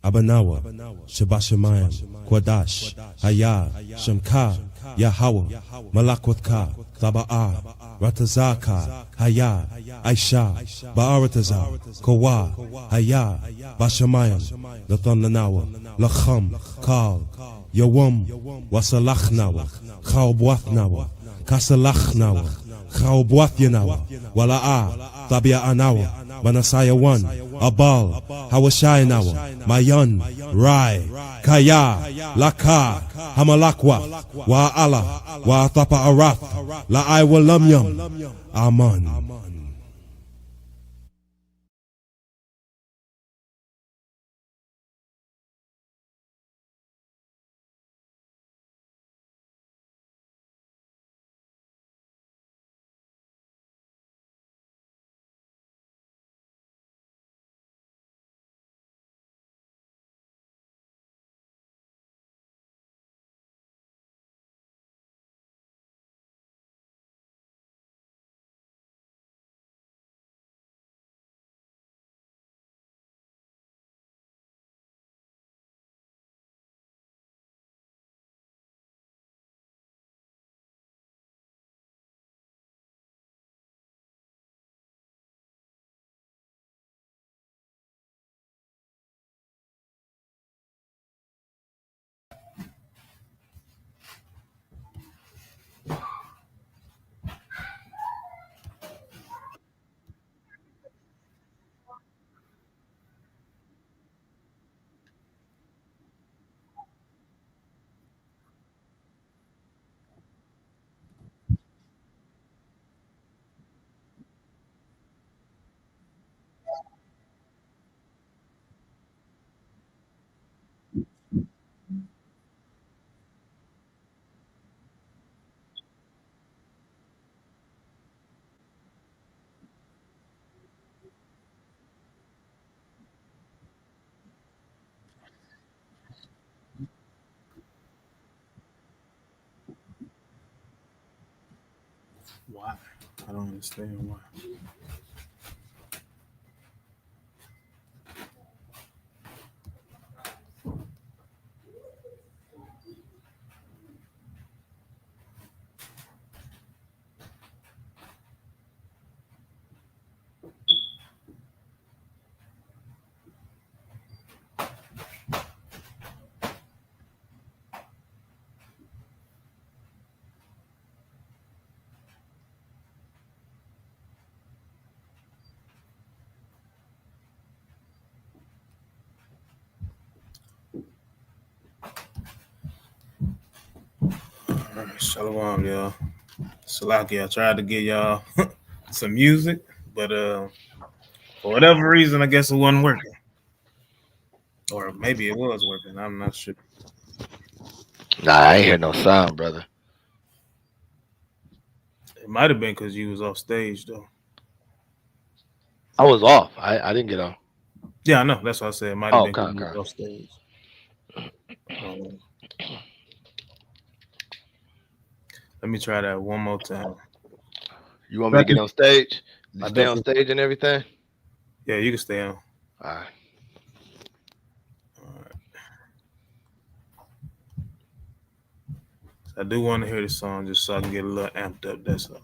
Abanawa, Shabashamayim, Kwadash, Hayah, Shamka, Yahweh, Malakwatka, Taba'a, Ratazaka, Hayah, Aisha, Ba'aratazar, Kawa, Hayah, Bashamayim, Lathanawa, Lacham, Kal, Yawam, Wasalachnawa, Khawbwathnawa, Kasalachnawa, Khawbwathyanawa, Wala'a, Tabia Anawa, Manasaya 1, Abal, Hawashayanawa, Mayan, Rai, Kaya, Laka, Hamalakwa, Wa'ala, Wa'atapa Arath, La'ai Walamyam, Aman. Why? I don't understand why. Shalom, y'all. Salaki, I tried to get y'all some music, but for whatever reason, I guess it wasn't working. Or maybe it was working. I'm not sure. Nah, I ain't hear no sound, brother. It might have been because you was off stage, though. I was off. I didn't get on. Yeah, I know. That's what I said. It might have Oh, been okay, because you okay. was off stage. Um, Let me try that one more time. You want me to get on stage? You I stay on definitely. stage and everything? Yeah, you can stay on. All right. All right. I do want to hear the song just so I can get a little amped up. That's all.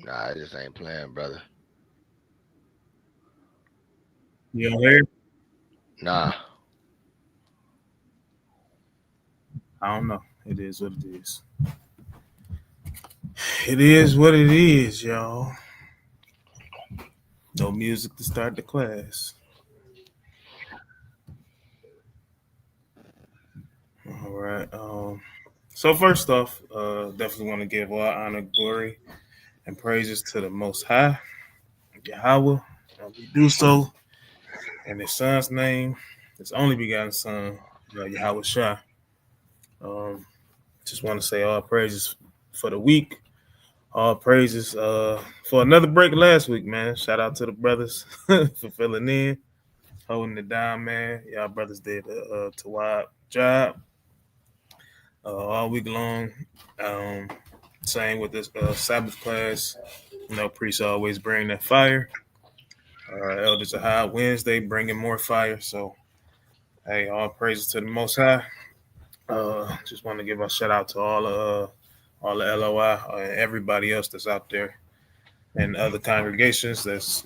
Nah, I just ain't playing, brother. You don't hear? Nah. I don't know. It is what it is. It is what it is, y'all. No music to start the class. All right. So first off, definitely want to give all honor, glory, and praises to the Most High, Yahweh. We do so in His Son's name, His only begotten Son, Yahweh Shah. Um, just want to say all praises for the week. All praises for another break last week, man. Shout out to the brothers for filling in, holding it down, man. Y'all brothers did a Tawab job all week long. Um, Same with this Sabbath class. You know, priests always bring that fire. Elders of High Wednesday, bringing more fire. So, hey, all praises to the Most High. Just want to give a shout out to all the LOI and everybody else that's out there and other congregations that's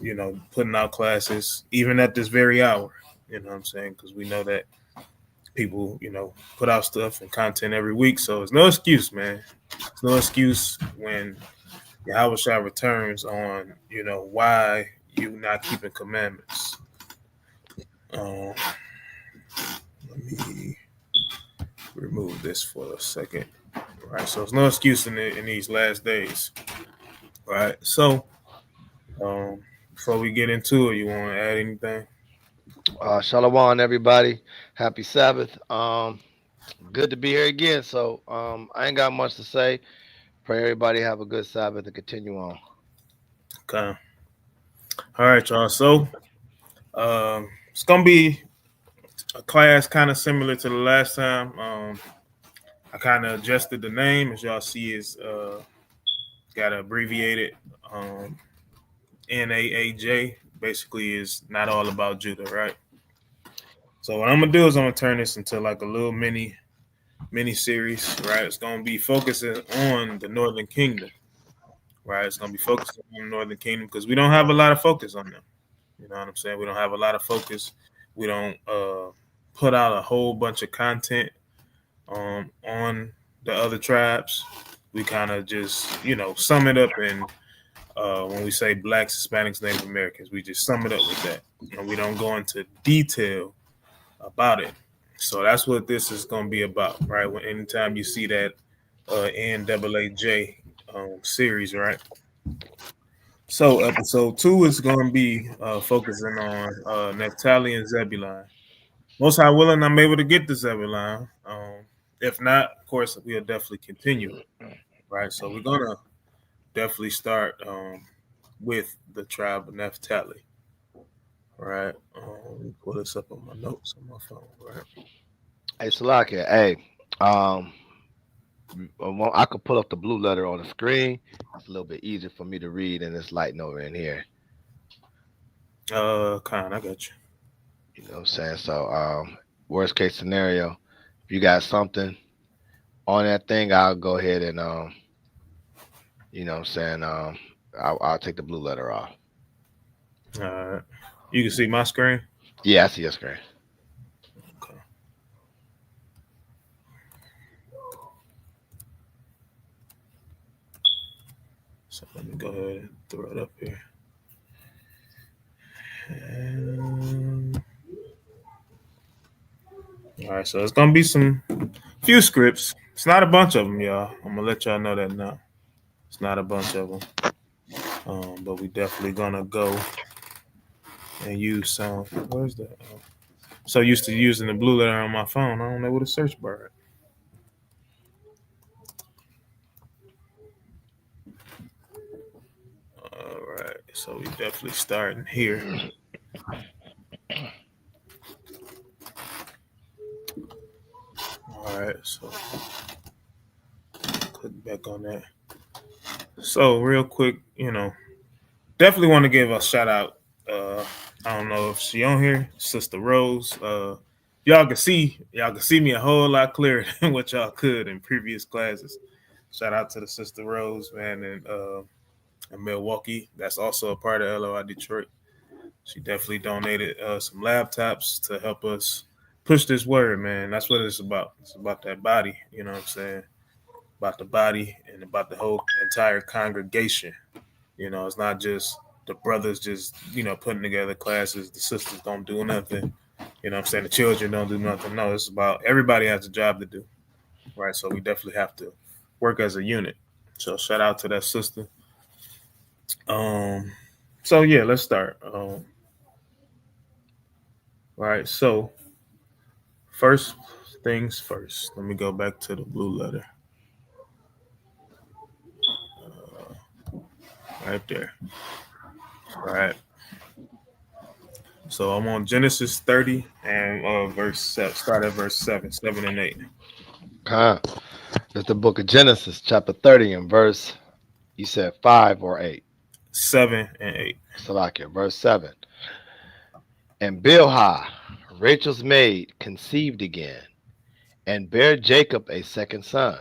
putting out classes even at this very hour. You know what I'm saying? Because we know that people put out stuff and content every week, so it's no excuse, man. It's no excuse when Yahweh Shai returns on why you not keeping commandments. Let me remove this for a second. Right, so it's no excuse in these last days. Right, so before we get into it, you want to add anything? Shalom, everybody. Happy Sabbath. Good to be here again. So I ain't got much to say. Pray everybody have a good Sabbath and continue on. Okay. All right, y'all. So it's gonna be a class kind of similar to the last time. I kind of adjusted the name, as y'all see, is got abbreviated NAAJ. Basically, is not all about Judah, right? So what I'm gonna do is I'm gonna turn this into like a little mini series, right? It's gonna be focusing on the Northern Kingdom, right? It's gonna be focusing on the Northern Kingdom because we don't have a lot of focus on them. You know what I'm saying? We don't have a lot of focus. We don't put out a whole bunch of content on the other tribes. We kind of just sum it up in when we say Blacks, Hispanics, Native Americans, we just sum it up with that, and we don't go into detail about it. So that's what this is going to be about, right? When anytime you see that NAAJ series, right? So episode 2 is going to be focusing on Naphtali and Zebulon. Most high willing, I'm able to get to Zebulon. If not, of course, we'll definitely continue, right? So we're going to definitely start with the tribe of Naphtali, right? Let me pull this up on my notes on my phone, right? Hey, Salakia. Hey, I could pull up the blue letter on the screen. It's a little bit easier for me to read, and it's lighting over in here. Con, I got you. You know what I'm saying? So, worst case scenario, if you got something on that thing, I'll go ahead and you know what I'm saying? I'll take the blue letter off. All right. You can see my screen? Yeah, I see your screen. Okay. So let me go ahead and throw it up here. All right, so it's gonna be few scripts. It's not a bunch of them, y'all. I'm gonna let y'all know that now. It's not a bunch of them, but we definitely gonna go and use some. Where's that? So used to using the blue letter on my phone. I don't know what a search bar is. All right, so we definitely starting here. All right, so click back on that. So real quick, definitely want to give a shout out. I don't know if she on here, Sister Rose. Y'all can see me a whole lot clearer than what y'all could in previous classes. Shout out to the Sister Rose, man, in Milwaukee. That's also a part of LOI Detroit. She definitely donated some laptops to help us push this word, man. That's what it's about. It's about that body, you know what I'm saying? About the body and about the whole entire congregation. It's not just the brothers just, putting together classes. The sisters don't do nothing. You know what I'm saying? The children don't do nothing. No, it's about everybody has a job to do, right? So we definitely have to work as a unit. So shout out to that sister. So yeah, let's start. Right. So first things first. Let me go back to the blue letter. Right there. All right. So I'm on Genesis 30 and verse 7. Start at verse 7 and 8. It's the book of Genesis, chapter 30, and verse, you said 5 or 8? 7 and 8. Salakia, verse 7. And Bilhah, Rachel's maid, conceived again, and bare Jacob a second son.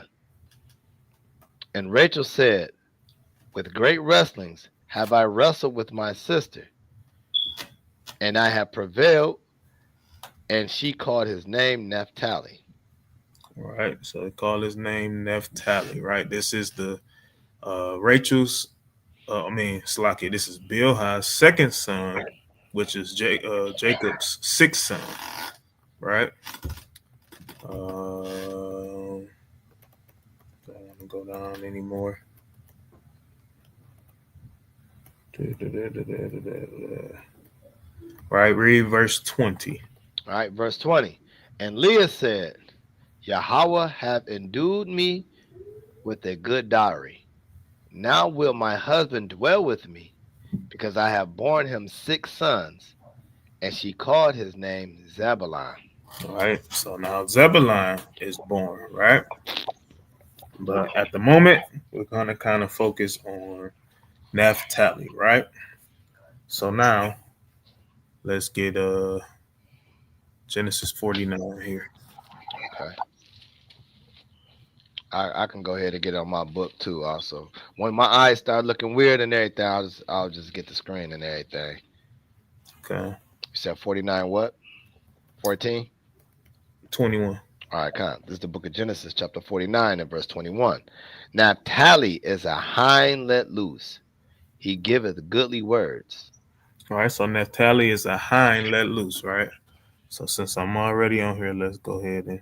And Rachel said, with great wrestlings have I wrestled with my sister, and I have prevailed. And she called his name Naphtali. Right. So they call his name Naphtali. Right. This is the Rachel's. Slaki. This is Bilhah's second son, which is Jacob's sixth son. Right. Don't want to go down anymore. Right. Read verse 20. All right, verse 20. And Leah said, Yahweh have endued me with a good dowry. Now will my husband dwell with me, because I have borne him 6 sons. And she called his name Zebulon. All right. So now Zebulon is born. Right. But at the moment, we're going to kind of focus on Naphtali. Right. So now let's get Genesis 49 here. Okay. I can go ahead and get on my book too. Also, when my eyes start looking weird and everything, I'll just get the screen and everything. Okay. You said 49 what? 14? 21. All right, come. This is the book of Genesis, chapter 49 and verse 21. Naphtali is a hind let loose. He giveth goodly words. All right. So Naphtali is a hind let loose. Right. So since I'm already on here, let's go ahead and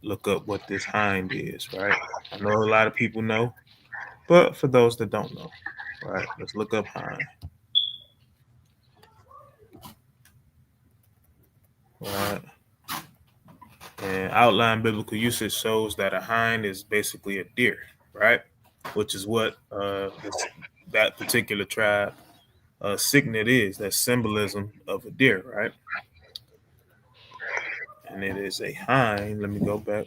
look up what this hind is. Right. I know a lot of people know, but for those that don't know, right, let's look up hind. Right. And outline biblical usage shows that a hind is basically a deer, right? Which is what that particular tribe signet is. That symbolism of a deer, right? And it is a hind. Let me go back.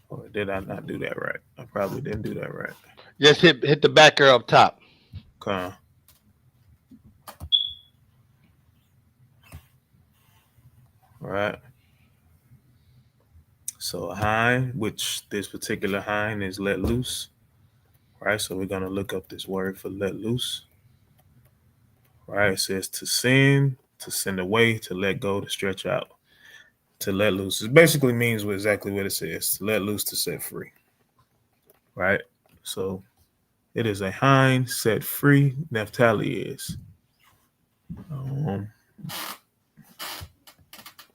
Or did I not do that right? I probably didn't do that right. Just hit the back arrow up top. Okay. All right. So a hind, which this particular hind is let loose, right? So we're gonna look up this word for let loose. Right? It says to send away, to let go, to stretch out, to let loose. It basically means exactly what it says: to let loose, to set free. Right? So it is a hind set free. Naphtali is.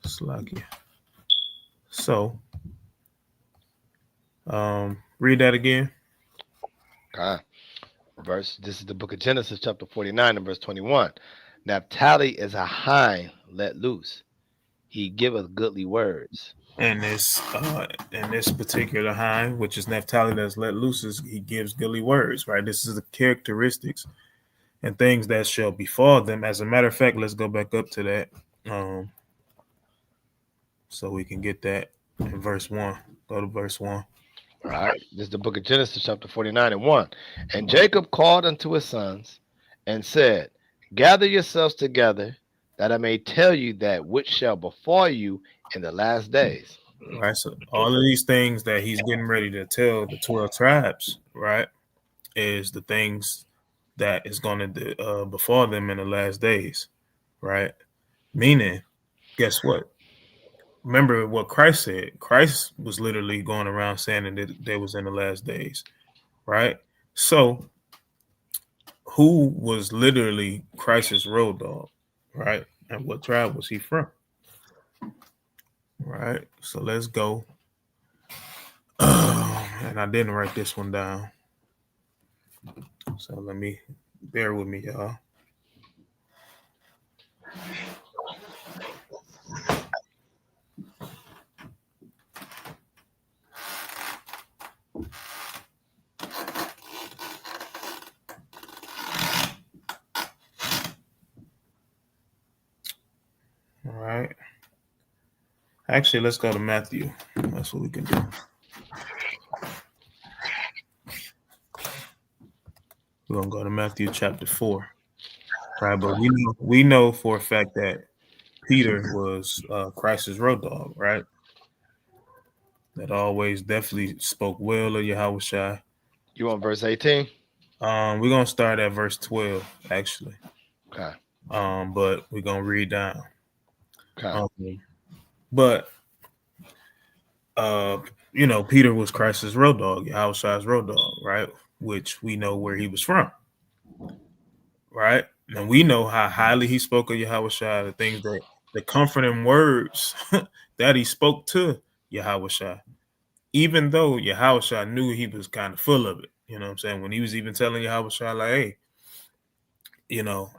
Slovakia. So, read that again. Okay. This is the book of Genesis, chapter 49 and verse 21. Naphtali is a hind let loose. He giveth goodly words. And this particular hind, which is Naphtali that's let loose, he gives goodly words, right? This is the characteristics and things that shall befall them. As a matter of fact, let's go back up to that. So we can get that in verse 1. Go to verse 1. All right. This is the book of Genesis, chapter 49 and 1. And Jacob called unto his sons and said, Gather yourselves together, that I may tell you that which shall befall you in the last days. Right. So all of these things that he's getting ready to tell the 12 tribes, right, is the things that is going to befall them in the last days, right? Meaning, guess what? Remember what Christ said. Christ was literally going around saying that they was in the last days, right? So who was literally Christ's road dog, right? And what tribe was he from? Right. So let's go. And I didn't write this one down. So bear with me, y'all. All right. Actually, let's go to Matthew. That's what we can do. We're gonna go to Matthew chapter 4. Right, but we know for a fact that Peter was Christ's road dog, right? That always definitely spoke well of Yahushua. You want verse 18? We're gonna start at verse 12, actually. Okay. But we're gonna read down. Okay. But Peter was Christ's road dog, Yahushua's road dog, right? Which we know where he was from, right? And we know how highly he spoke of Yahushua, the things that the comforting words that he spoke to Yahushua, even though Yahushua knew he was kind of full of it. You know what I'm saying? When he was even telling Yahushua, like, hey,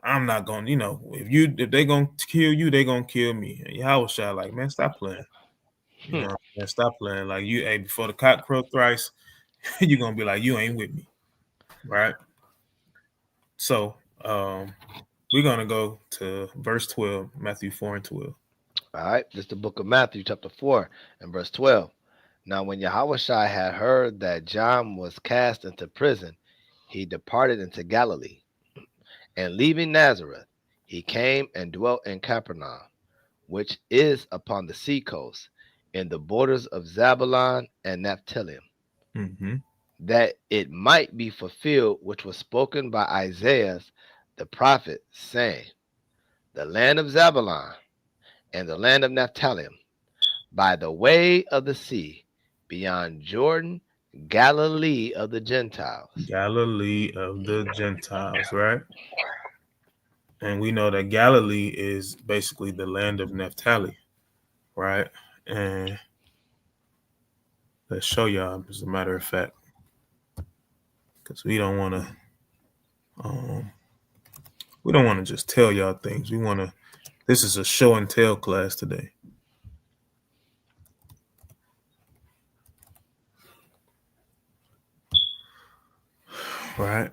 I'm not gonna, if they gonna kill you, they gonna kill me. And Yahushua, like, man, stop playing. Man, stop playing. Like hey, before the cock crow thrice, you're gonna be like, you ain't with me. Right? So we're gonna go to verse 12, Matthew 4 and 12. All right. This is the book of Matthew, chapter 4, and verse 12. Now, when Yahushua had heard that John was cast into prison, he departed into Galilee. And leaving Nazareth, he came and dwelt in Capernaum, which is upon the sea coast, in the borders of Zebulon and Naphtali, that it might be fulfilled which was spoken by Isaiah the prophet, saying, the land of Zebulon and the land of Naphtali, by the way of the sea, beyond Jordan, Galilee of the Gentiles. Galilee of the Gentiles, right? And we know that Galilee is basically the land of Naphtali, right? And let's show y'all, as a matter of fact, because we don't want to just tell y'all things. This is a show and tell class today. Right?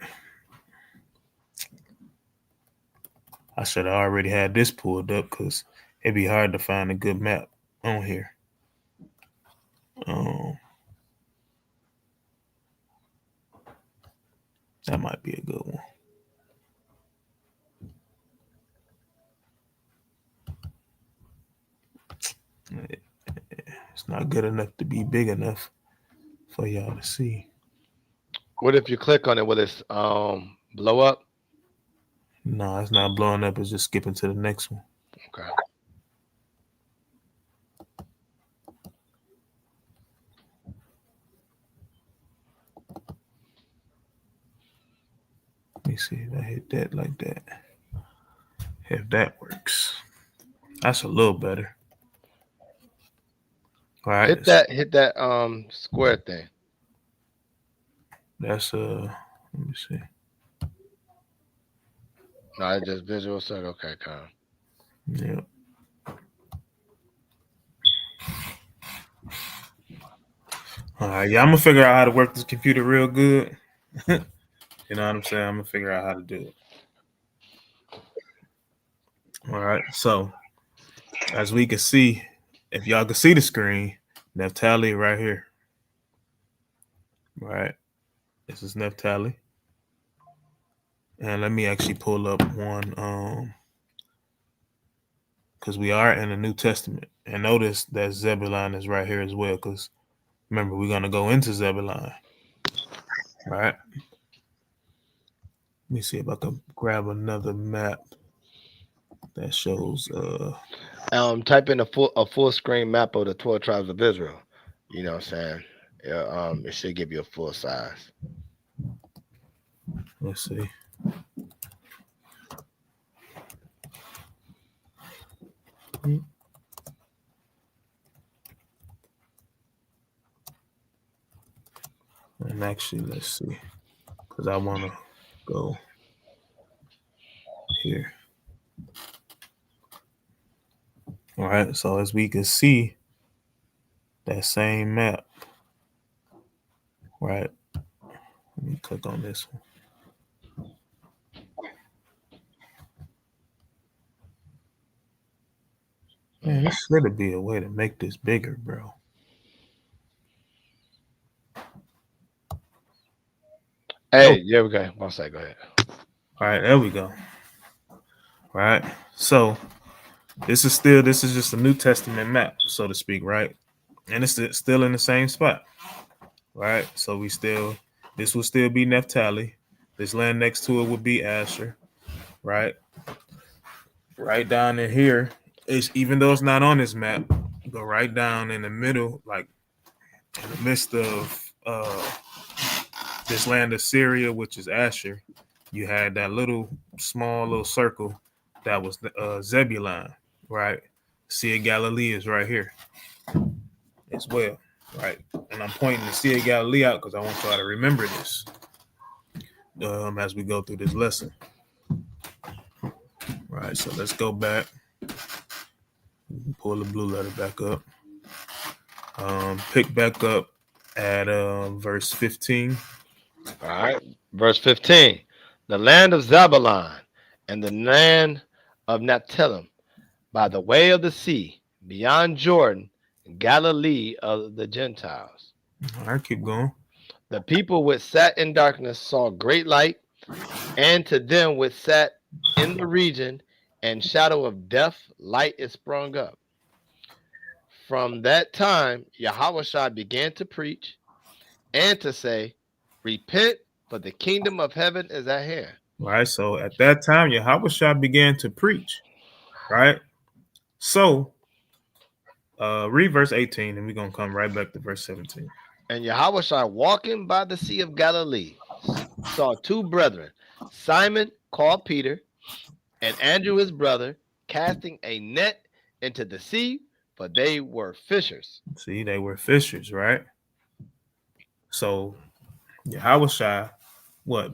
I should have already had this pulled up because it'd be hard to find a good map on here. That might be a good one. It's not good enough to be big enough for y'all to see. What if you click on it? Will it blow up? No, it's not blowing up. It's just skipping to the next one. Okay. Let me see if I hit that like that. If that works. That's a little better. All right. Hit that square thing. That's let me see. No, it's just visual search. Okay, come. Yep. All right, yeah, I'm gonna figure out how to work this computer real good. You know what I'm saying? I'm gonna figure out how to do it. All right, so as we can see, if y'all can see the screen, Naphtali right here. Right, this is Naphtali, and let me actually pull up one because we are in the New Testament, and notice that Zebulon is right here as well. Because remember, we're gonna go into Zebulon. Right. Let me see if I can grab another map that shows. Type in a full screen map of the 12 tribes of Israel. You know what I'm saying? It should give you a full size. Let's see. And actually, let's see, because I want to go here. All right, so as we can see, that same map, right? Let me click on this one. Man, this should be a way to make this bigger, bro. Hey, yeah, we go. One sec, go ahead. All right, there we go. Right. So this is just a New Testament map, so to speak, right? And it's still in the same spot, right? So this will still be Naphtali. This land next to it would be Asher, right? Right down in here is, even though it's not on this map, but right down in the middle, like in the midst of this land of Syria, which is Asher, you had that small little circle that was Zebulon, right? Sea of Galilee is right here as well, right? And I'm pointing the Sea of Galilee out because I want y'all to remember this as we go through this lesson. Right, so let's go back. Pull the blue letter back up. Pick back up at verse 15. All right. Verse 15. The land of Zebulon and the land of Naphtali by the way of the sea, beyond Jordan, Galilee of the Gentiles. All right, keep going. The people which sat in darkness saw great light, and to them which sat in the region and shadow of death, light is sprung up. From that time, Yahushua began to preach and to say, repent, for the kingdom of heaven is at hand. Right, so at that time, Yahushua began to preach, right? So, read verse 18, and we're going to come right back to verse 17. And Yahushua, walking by the Sea of Galilee, saw two brethren, Simon, called Peter, and Andrew his brother, casting a net into the sea, for they were fishers. See, they were fishers, right? So, Yahushua,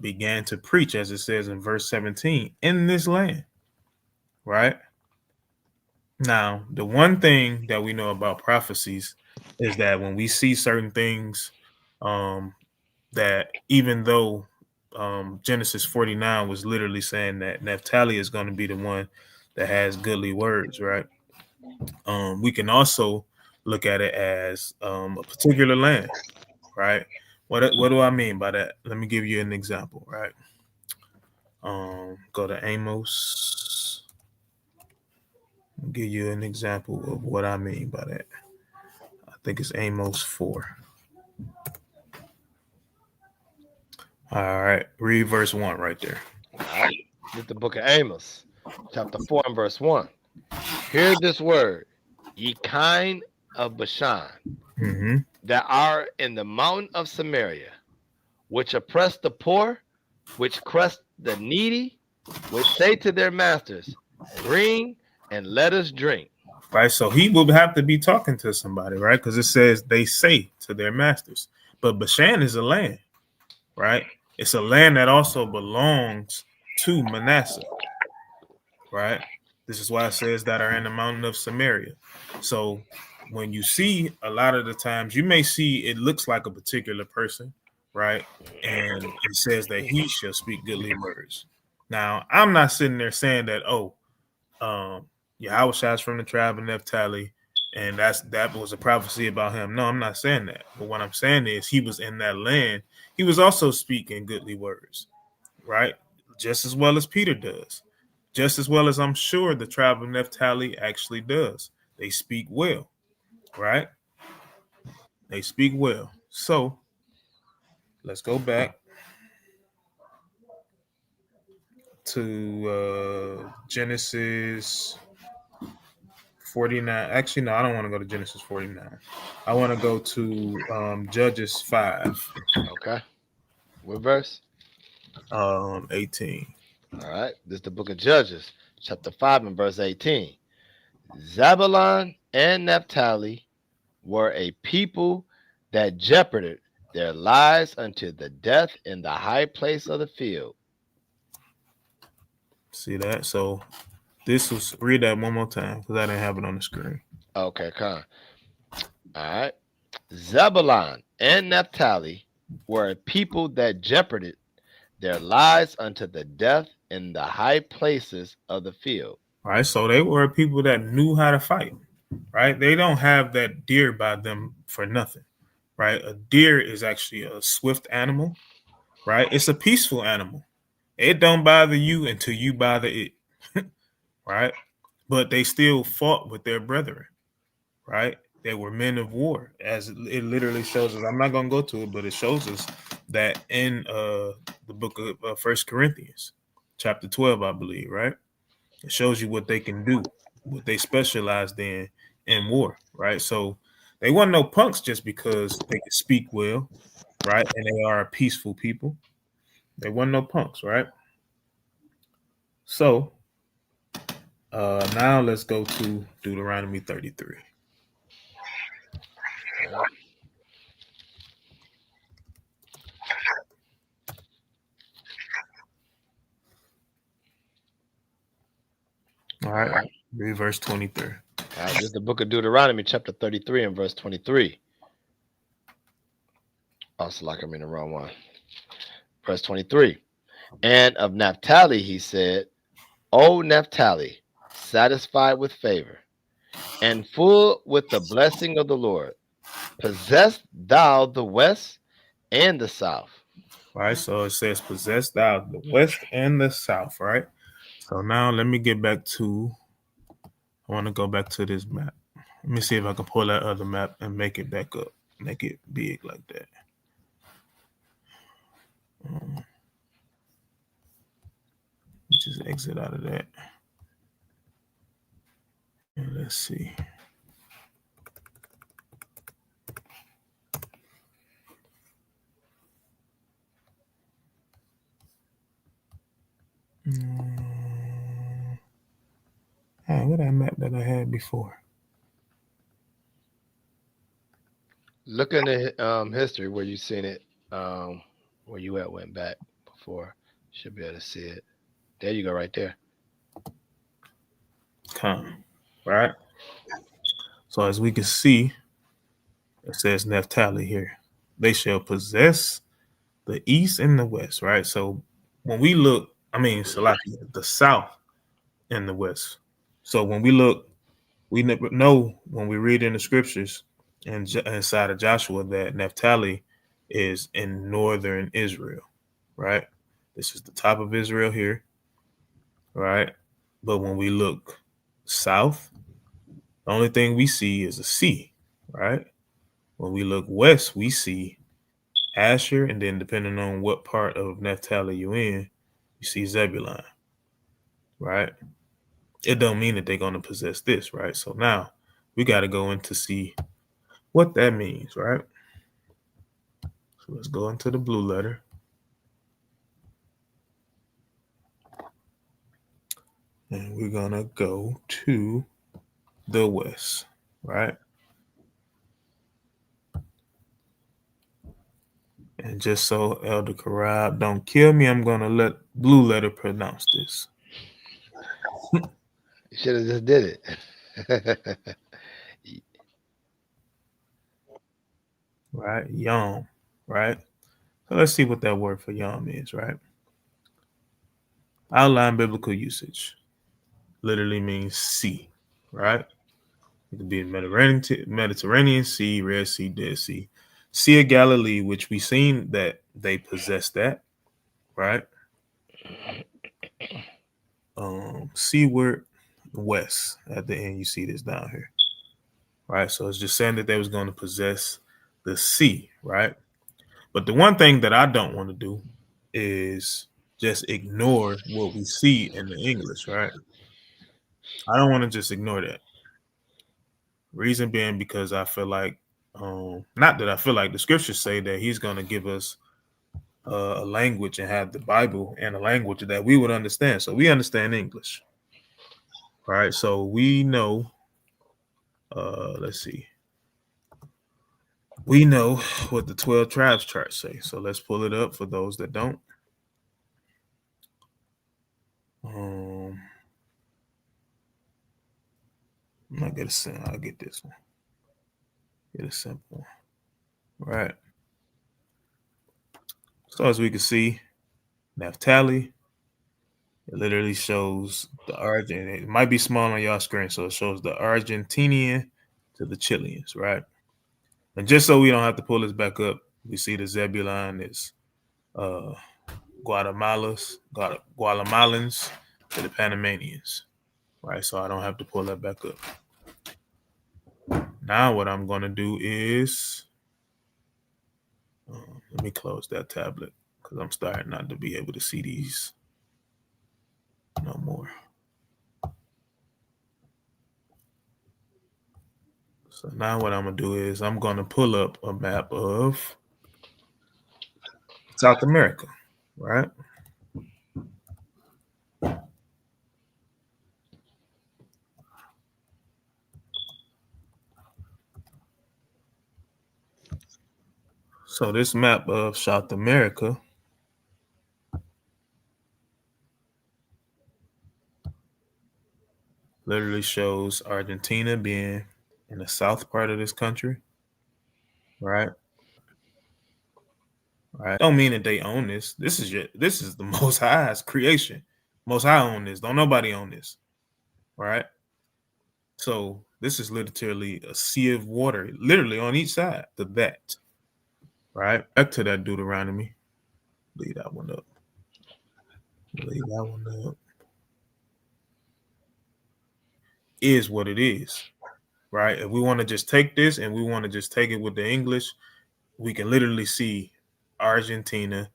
began to preach, as it says in verse 17, in this land, right? Now, the one thing that we know about prophecies is that when we see certain things, that even though Genesis 49 was literally saying that Naphtali is going to be the one that has goodly words, right? We can also look at it as a particular land, right? What do I mean by that? Let me give you an example, right? Go to Amos. I'll give you an example of what I mean by that. I think it's Amos 4. All right, read verse 1 right there. All right. This is the book of Amos, chapter 4 and verse 1. Hear this word, ye kine of Bashan, that are in the mountain of Samaria, which oppress the poor, which crush the needy, which say to their masters, bring and let us drink. Right, so he will have to be talking to somebody, right? Because it says they say to their masters. But Bashan is a land, right? It's a land that also belongs to Manasseh, right? This is why it says that are in the mountain of Samaria. So when you see, a lot of the times, you may see it looks like a particular person, right? And it says that he shall speak goodly words. Now, I'm not sitting there saying that, Yahushua from the tribe of Naphtali, and that was a prophecy about him. No, I'm not saying that. But what I'm saying is he was in that land. He was also speaking goodly words, right? Just as well as Peter does. Just as well as I'm sure the tribe of Naphtali actually does. They speak well, right? They speak well. So let's go back to Genesis 49. Actually, no, I don't want to go to Genesis 49. I want to go to Judges 5. Okay. What verse? 18. All right. This is the book of Judges, chapter 5 and verse 18. Zebulon and Naphtali were a people that jeoparded their lives unto the death in the high place of the field. See that? So read that one more time because I didn't have it on the screen. Okay, come. All right. Zebulon and Naphtali were a people that jeoparded their lives unto the death in the high places of the field. All right, so they were people that knew how to fight, right? They don't have that deer by them for nothing, right? A deer is actually a swift animal, right? It's a peaceful animal. It don't bother you until you bother it, right? But they still fought with their brethren, right? They were men of war, as it literally shows us. I'm not going to go to it, but it shows us that in the book of 1 Corinthians, chapter 12, I believe, right? It shows you what they can do, what they specialized in war, right? So they weren't no punks just because they could speak well, right? And they are a peaceful people. They weren't no punks, right? So now let's go to Deuteronomy 33. All right, read verse 23. This is the book of Deuteronomy, chapter 33 and verse 23. Also, like I'm in the wrong one. Verse 23. And of Naphtali he said, O Naphtali, satisfied with favor, and full with the blessing of the Lord, possess thou the west and the south. Right, so it says, possess thou the west and the south, right? So now let me get back to, I want to go back to this map. Let me see if I can pull that other map and make it back up, make it big like that. Just exit out of that. And let's see. Hey, what that map that I had before? Look in the history where you seen it, where you went back before. Should be able to see it. There you go, right there. Come, right? So as we can see, it says Naphtali here. They shall possess the east and the west, right? So when we look, Salaki, the south and the west. So when we look, we know when we read in the scriptures and inside of Joshua that Naphtali is in northern Israel, right? This is the top of Israel here, right? But when we look south, the only thing we see is a sea, right? When we look west, we see Asher, and then depending on what part of Naphtali you're in, you see Zebulon, right? It don't mean that they're going to possess this, right? So now we got to go in to see what that means, right? So let's go into the blue letter. And we're going to go to the west, right? And just so Elder Karab don't kill me, I'm going to let blue letter pronounce this. You should have just did it. Right? Yom, right? So let's see what that word for yom is, right? Outline biblical usage literally means sea, right? It could be Mediterranean Sea, Red Sea, Dead Sea, Sea of Galilee, which we seen that they possess that, right? Seaward west at the end, you see this down here, right? So it's just saying that they was going to possess the sea, right? But the one thing that I don't want to do is just ignore what we see in the English, right? I don't want to just ignore that. Reason being because I feel like, not that I feel like the scriptures say that he's going to give us a language and have the Bible in a language that we would understand. So we understand English, right? So we know, let's see. We know what the 12 tribes chart say. So let's pull it up for those that don't. I'll get this one. Get a simple one. Right. So as we can see, Naphtali, it literally shows the origin. It might be small on y'all screen, so it shows the Argentinian to the Chileans, right? And just so we don't have to pull this back up, we see the Zebulon is uh, Guatemalans to the Panamanians, right? So I don't have to pull that back up. Now what I'm going to do is, let me close that tablet because I'm starting not to be able to see these no more. So now what I'm going to do is I'm going to pull up a map of South America, right? So this map of South America literally shows Argentina being in the south part of this country, right? Right. Don't mean that they own this. This is the Most High's creation. Most High own this. Don't nobody own this, right? So this is literally a sea of water, literally on each side of that, right? Back to that Deuteronomy. Leave that one up. Is what it is, right? If we want to just take this and we want to just take it with the English, we can literally see Argentina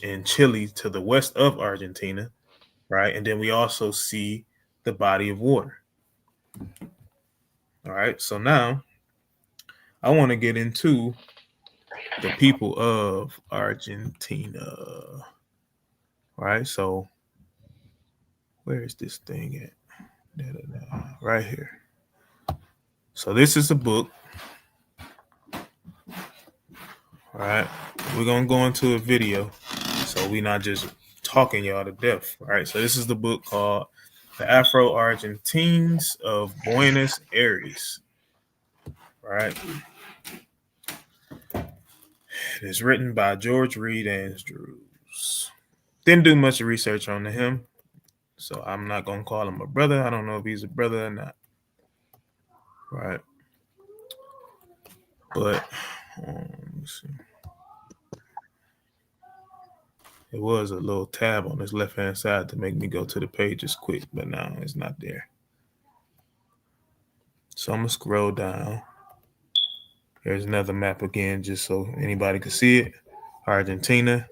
and Chile to the west of Argentina, right? And then we also see the body of water. All right. So now I want to get into the people of Argentina. Right. So where is this thing at? Right here. So this is a book. All right. We're going to go into a video. So we're not just talking y'all to death. All right. So this is the book called The Afro-Argentines of Buenos Aires. All right. It is written by George Reed Andrews. Didn't do much research on him, so I'm not going to call him a brother. I don't know if he's a brother or not. Right. But let's see. It was a little tab on this left-hand side to make me go to the pages quick, but now it's not there. So I'm going to scroll down. Here's another map again, just so anybody can see it. Argentina,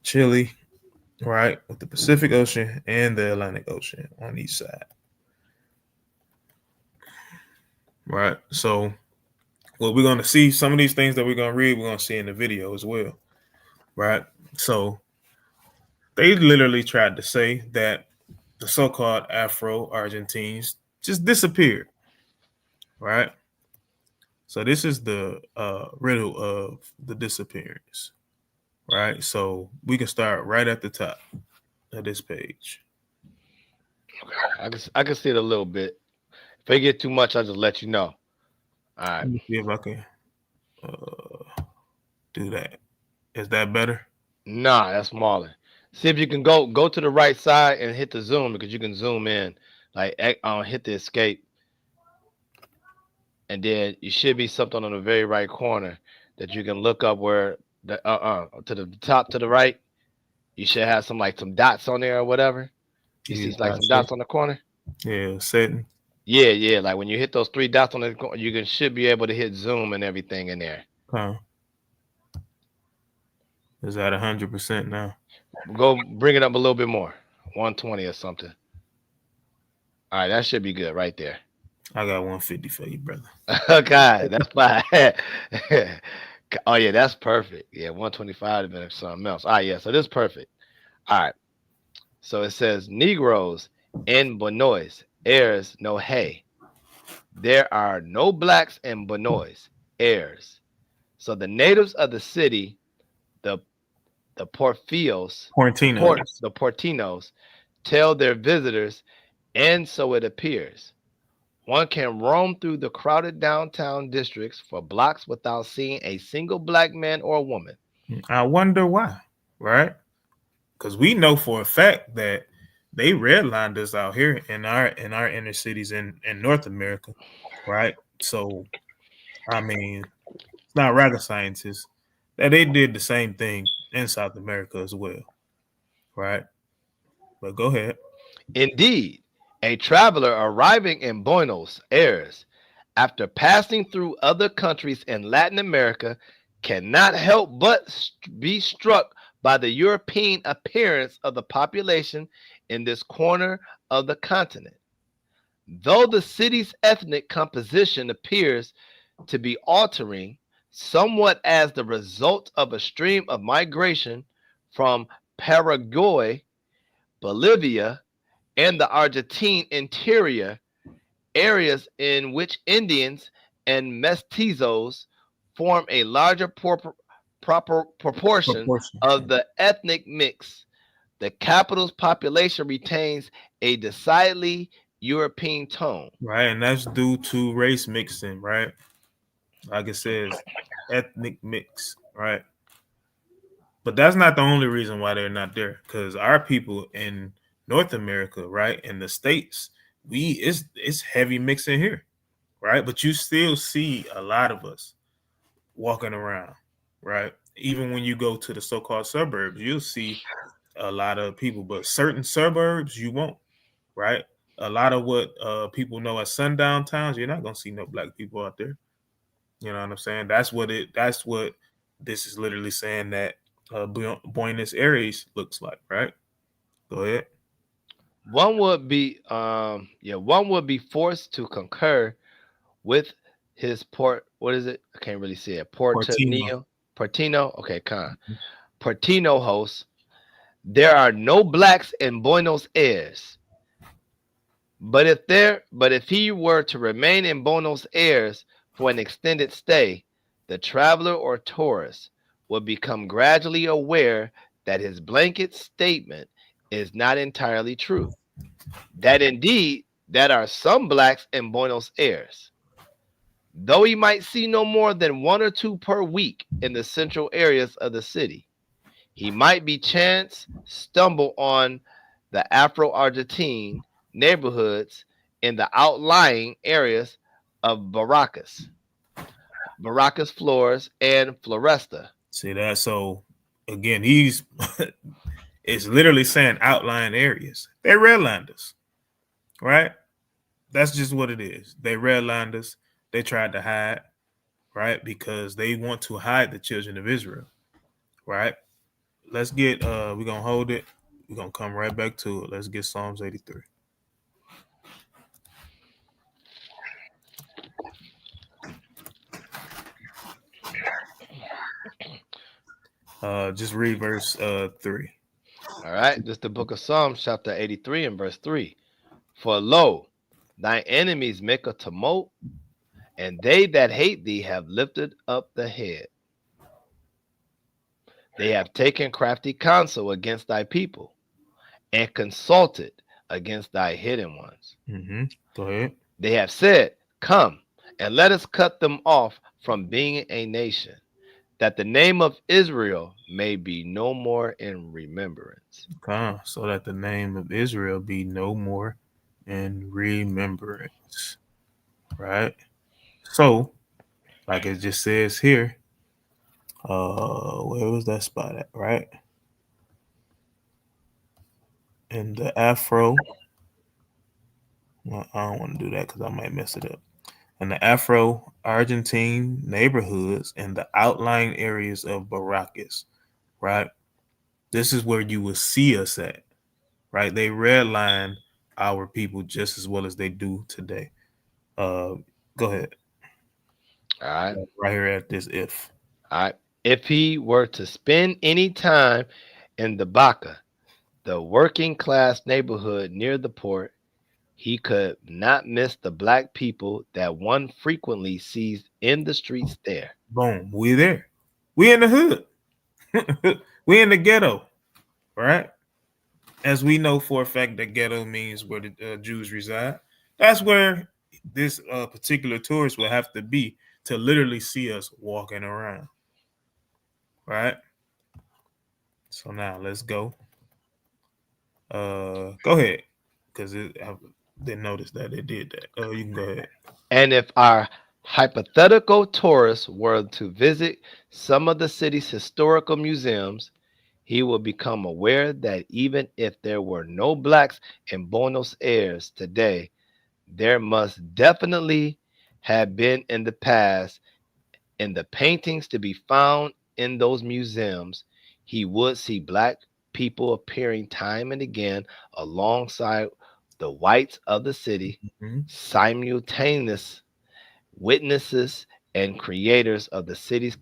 Chile, right, with the Pacific Ocean and the Atlantic Ocean on each side. Right. So what we're going to see, some of these things that we're going to read, we're going to see in the video as well. Right. So they literally tried to say that the so-called Afro-Argentines just disappeared. Right. So this is the riddle of the disappearance. Right. So we can start right at the top of this page. I can see it a little bit. If I get too much, I'll just let you know. All right. Let me see if I can do that. Is that better? Nah, that's smaller. See if you can go to the right side and hit the zoom, because you can zoom in. Like hit the escape. And then you should be something on the very right corner that you can look up where the to the top to the right. You should have some dots on there or whatever. You see like some dots on the corner? Yeah, setting. Yeah. Like when you hit those 3 dots on the corner, you should be able to hit zoom and everything in there. Huh. Is that 100% now? Go bring it up a little bit more. 120 or something. All right, that should be good right there. I got 150 for you, brother. Okay, that's fine. Oh yeah, that's perfect. Yeah, 125 would have been something else. All right, yeah, so this is perfect. All right. So it says Negroes in Buenos Aires no hay. There are no blacks in Buenos Aires. So the natives of the city, the Portinos, tell their visitors, and so it appears, one can roam through the crowded downtown districts for blocks without seeing a single black man or woman. I wonder why, right? Because we know for a fact that they redlined us out here in our inner cities in North America, right? So, I mean, it's not rocket scientists that they did the same thing in South America as well, right? But go ahead. Indeed, a traveler arriving in Buenos Aires after passing through other countries in Latin America cannot help but be struck by the European appearance of the population in this corner of the continent. Though the city's ethnic composition appears to be altering somewhat as the result of a stream of migration from Paraguay, Bolivia, and the Argentine interior, areas in which Indians and mestizos form a larger proportion Proportion. of the ethnic mix, the capital's population retains a decidedly European tone. Right, and that's due to race mixing, right? Like it says, ethnic mix, right? But that's not the only reason why they're not there. Because our people in North America, right, in the States, it's heavy mixing here, right? But you still see a lot of us walking around, right? Even when you go to the so-called suburbs, you'll see a lot of people, but certain suburbs you won't, right? A lot of what people know as sundown towns, you're not gonna see no black people out there. You know what I'm saying? That's what this is literally saying that Buenos Aires looks like, right? Go ahead. One would be forced to concur with his port. What is it? I can't really see it. Portino. Portino. Okay, Portino host. There are no blacks in Buenos Aires. But if he were to remain in Buenos Aires for an extended stay, the traveler or tourist would become gradually aware that his blanket statement is not entirely true. That indeed there are some blacks in Buenos Aires. Though he might see no more than one or two per week in the central areas of the city, he might be chance stumble on the Afro-Argentine neighborhoods in the outlying areas of Barracas, Flores, and Floresta. See that? So again, he's it's literally saying outlying areas. They redlined us, right? That's just what it is. They redlined us. They tried to hide, right? Because they want to hide the children of Israel, right? Let's get we're gonna hold it. We're gonna come right back to it. Let's get Psalms 83. Just read verse 3. All right, this is the book of Psalms, chapter 83 and verse 3. For lo, thy enemies make a tumult, and they that hate thee have lifted up the head. They have taken crafty counsel against thy people, and consulted against thy hidden ones. Mm-hmm. Go ahead. They have said, come, and let us cut them off from being a nation, that the name of Israel may be no more in remembrance. So that the name of Israel be no more in remembrance. Right? So, like it just says here, where was that spot at, right? In the Afro. Well, I don't want to do that because I might mess it up. In the Afro-Argentine neighborhoods and the outlying areas of Barracas, right? This is where you will see us at, right? They redline our people just as well as they do today. Go ahead. All right. Right here at this if. All right. If he were to spend any time in the Baca, the working class neighborhood near the port, he could not miss the black people that one frequently sees in the streets there. Boom. We there. We in the hood. We in the ghetto, right? As we know for a fact that ghetto means where the Jews reside. That's where this particular tourist will have to be to literally see us walking around, right? So now let's go. Go ahead, because I didn't notice that it did that. Oh, you can go ahead. And if our hypothetical tourists were to visit some of the city's historical museums, he will become aware that even if there were no blacks in Buenos Aires today, there must definitely have been in the past. In the paintings to be found in those museums, he would see black people appearing time and again alongside the whites of the city, Mhm. simultaneous witnesses and creators of the city's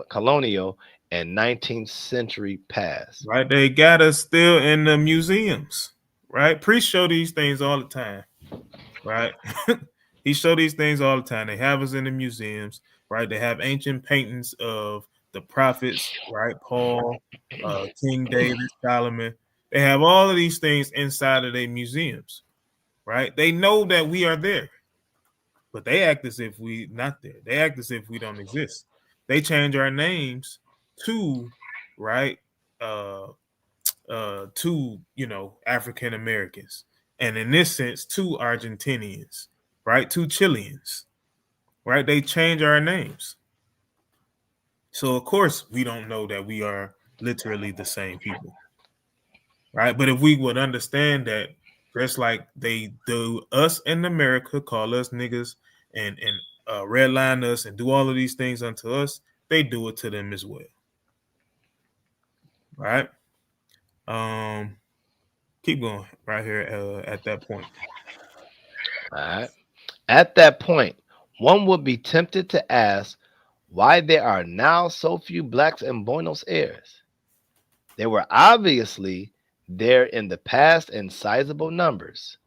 colonial and 19th century past. Right, they got us still in the museums. Right, priests show these things all the time. Right, he show these things all the time. They have us in the museums. Right, they have ancient paintings of the prophets. Right, Paul, King David, Solomon. They have all of these things inside of their museums. Right, they know that we are there, but they act as if we not there. They act as if we don't exist. They change our names to right uh to African Americans, and in this sense to Argentinians, right, to Chileans, right. They change our names, so of course we don't know that we are literally the same people, right. But if we would understand that, just like they do us in America, call us niggas and redline us and do all of these things unto us, they do it to them as well, right. um Keep going right here at that point. All right. At that point, one would be tempted to ask why there are now so few blacks in Buenos Aires. They were obviously there in the past in sizable numbers.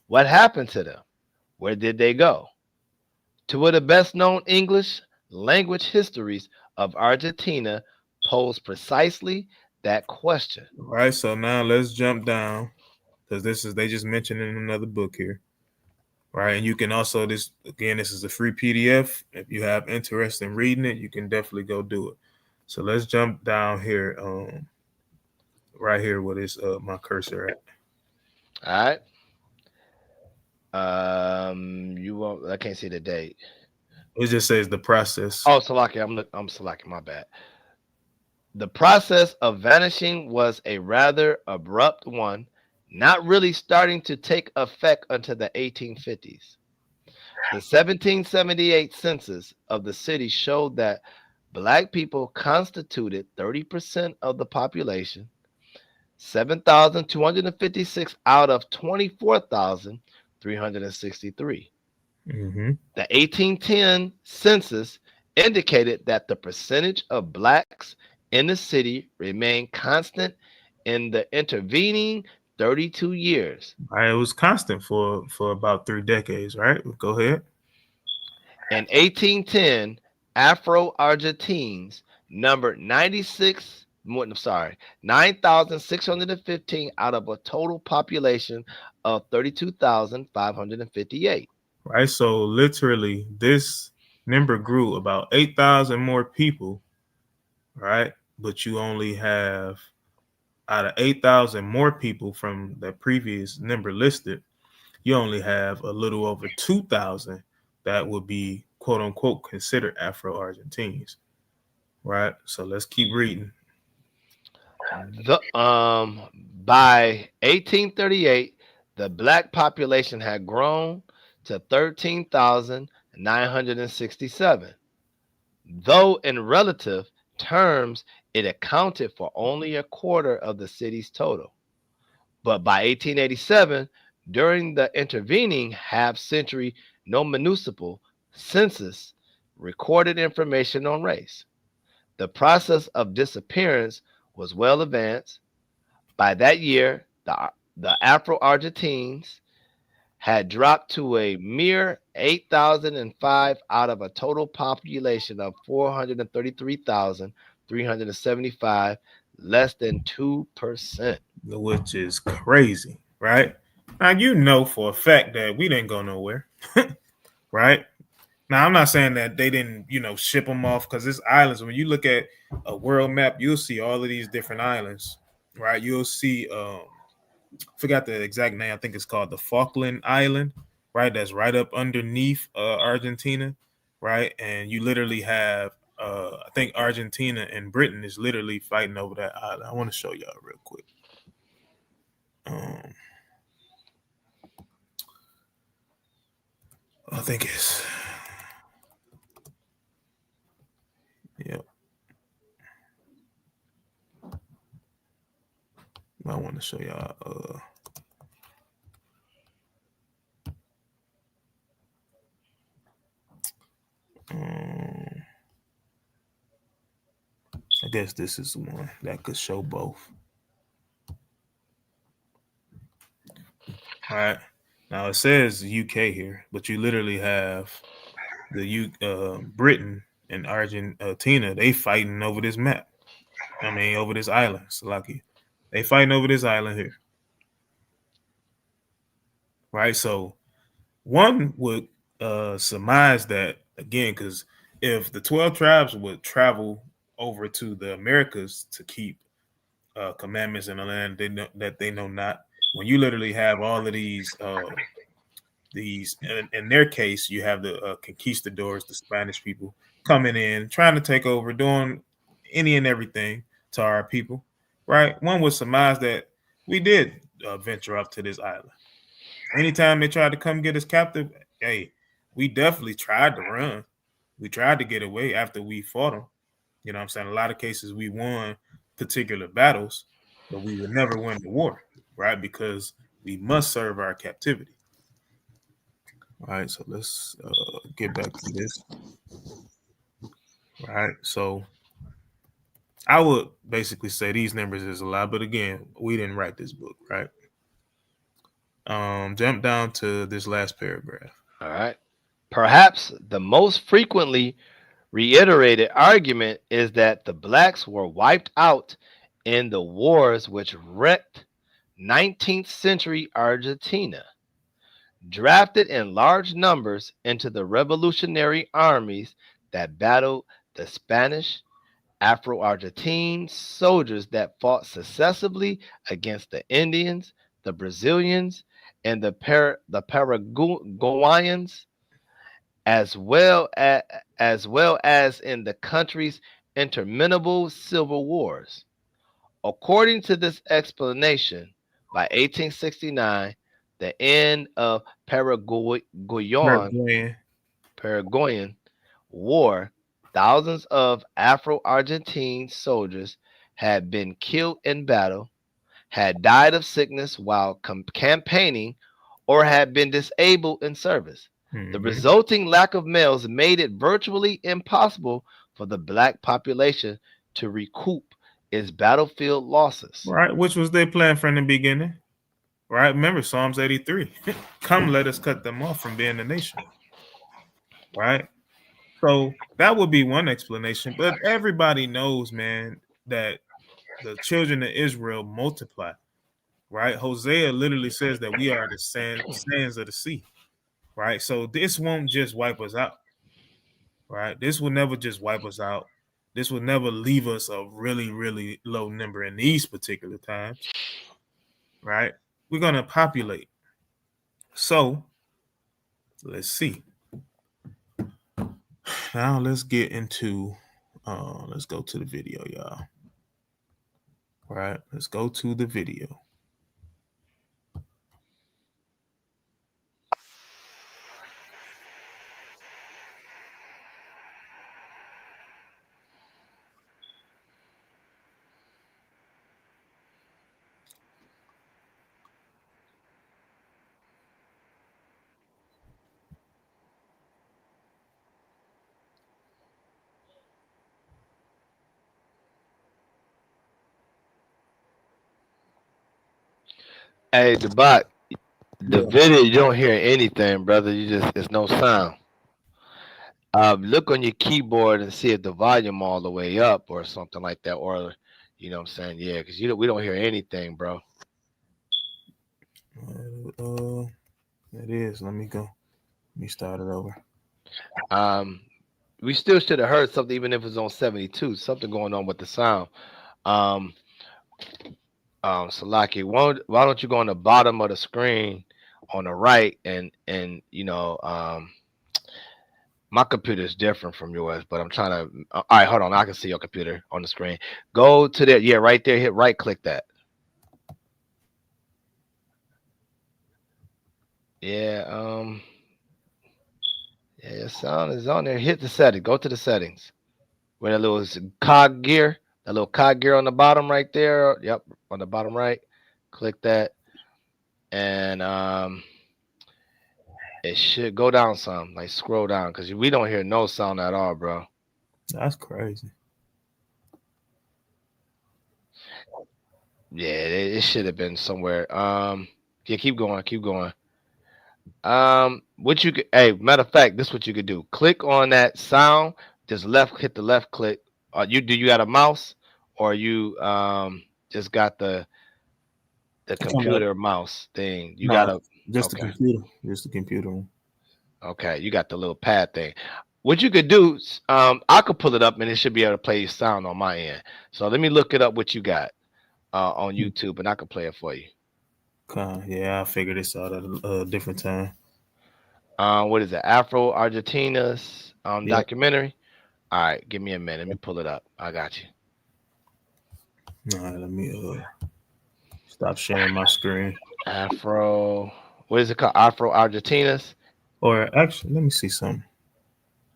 What happened to them? Where did they go? Two of the best known English language histories of Argentina pose precisely that question. All right, so now let's jump down because this is they just mentioned in another book here, right? And you can also this is a free PDF. If you have interest in reading it, you can definitely go do it. So let's jump down here, right here where this my cursor at. All right. You won't. I can't see the date. It just says the process. Oh, Salaki, I'm Salaki. My bad. The process of vanishing was a rather abrupt one, not really starting to take effect until the 1850s. The 1778 census of the city showed that black people constituted 30% of the population, 7,256 out of 24,363. Mm-hmm. The 1810 census indicated that the percentage of blacks in the city remained constant in the intervening 32 years. Right, it was constant for about 3 decades. Right, go ahead. In 1810, Afro Argentines numbered 9,615 out of a total population of 32,558. Right, so literally this number grew about 8,000 more people. Right, but you only have out of 8,000 more people from the previous number listed, you only have a little over 2,000 that would be quote unquote considered Afro Argentines. Right. So let's keep reading. By 1838, the black population had grown to 13,967, though in relative terms it accounted for only a quarter of the city's total. But by 1887, during the intervening half century, no municipal census recorded information on race. The process of disappearance was well advanced. By that year, the Afro Argentines had dropped to a mere 8,005 out of a total population of 433,375, less than 2%. Which is crazy. Right. Now, you know for a fact that we didn't go nowhere. Right. Now, I'm not saying that they didn't, ship them off because it's islands. When you look at a world map, you'll see all of these different islands, right? You'll see, forgot the exact name. I think it's called the Falkland Island, right? That's right up underneath Argentina, right? And you literally have I think Argentina and Britain is literally fighting over that island. I want to show y'all real quick. Um, I think it's yeah. I want to show y'all. Um, I guess this is the one that could show both. All right. Now it says UK here, but you literally have the Britain and Argentina. They fighting over this map. I mean, over this island. Salaki. They fighting over this island here. Right. So one would surmise that again, because if the 12 tribes would travel over to the Americas to keep commandments in the land that they know not, when you literally have all of these in their case, you have the conquistadors, the Spanish people coming in, trying to take over, doing any and everything to our people, right? One would surmise that we did venture up to this island. Anytime they tried to come get us captive, hey, we definitely tried to run. We tried to get away after we fought them. You know what I'm saying? A lot of cases we won particular battles, but we would never win the war, right? Because we must serve our captivity. All right, so let's get back to this. All right, so I would basically say these numbers is a lot, but again, we didn't write this book, right? Jump down to this last paragraph. All right. Perhaps the most frequently reiterated argument is that the blacks were wiped out in the wars which wrecked 19th century Argentina. Drafted in large numbers into the revolutionary armies that battled the Spanish, Afro-Argentine soldiers that fought successively against the Indians, the Brazilians, and the Paraguayans, as well as in the country's interminable civil wars. According to this explanation, by 1869, the end of Paraguayan. Paraguayan War, thousands of Afro-Argentine soldiers had been killed in battle, had died of sickness while campaigning, or had been disabled in service. The resulting lack of males made it virtually impossible for the black population to recoup its battlefield losses. Right, which was their plan from the beginning. Right, remember Psalms 83. Come, let us cut them off from being a nation. Right, so that would be one explanation. But everybody knows, man, that the children of Israel multiply. Right, Hosea literally says that we are the sands of the sea. Right, so this won't just wipe us out. Right, this will never just wipe us out. This will never leave us a really, really low number in these particular times. Right, we're gonna populate. So let's see. Now let's get into let's go to the video, y'all. All right, let's go to the video. Hey, the video, you don't hear anything, brother. It's no sound. Look on your keyboard and see if the volume all the way up or something like that, or you know what I'm saying? Yeah, because we don't hear anything, bro. It is. Let me go. Let me start it over. We still should have heard something, even if it was on 72. Something going on with the sound. Salaki, why don't you go on the bottom of the screen on the right and My computer is different from yours, but I'm trying to. All right, hold on. I can see your computer on the screen. Go to there. Yeah, right there. Hit right click that. Yeah. Yeah, your sound is on there. Hit the setting. Go to the settings. Where that little cog gear, that little cog gear on the bottom right there. Yep, on the bottom right. Click that, and it should go down some. Like scroll down, because we don't hear no sound at all, bro. That's crazy. Yeah, it should have been somewhere. Yeah, keep going, keep going. What you could, hey, matter of fact, this is what you could do. Click on that sound, just hit the left click. You got a mouse, or you just got the computer mouse thing? You got No, a just the okay, computer. Just the computer. okay, you got the little pad thing. What you could do, I could pull it up and it should be able to play sound on my end. So let me look it up what you got on YouTube, and I can play it for you. Okay, yeah, I figured this out at a different time. What is it? Afro Argentina's Yep. documentary. All right, give me a minute. Let me pull it up. I got you. All right, let me stop sharing my screen. Afro. What is it called? Afro Argentina's. Or actually, let me see something.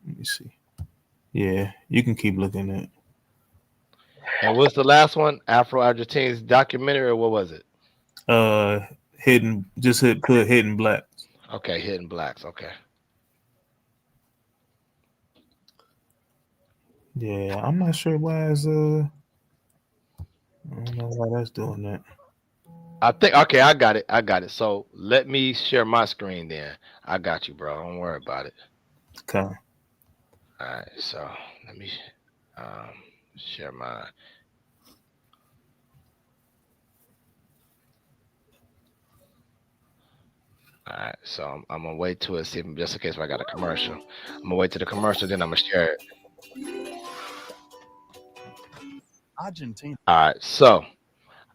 Let me see. Yeah, you can keep looking at. And what's the last one? Afro Argentina's documentary, or what was it? Hidden. Just put Hidden Black. Okay, Hidden Blacks. Okay. Yeah, I'm not sure why it's I don't know why that's doing that. I think okay, I got it. I got it. So let me share my screen then. I got you, bro. Don't worry about it. Okay. All right. So let me um, share my. All right. So I'm gonna wait to it, see if, just in case if I got a commercial. I'm gonna wait to the commercial, then I'm gonna share it. Argentina. All right. So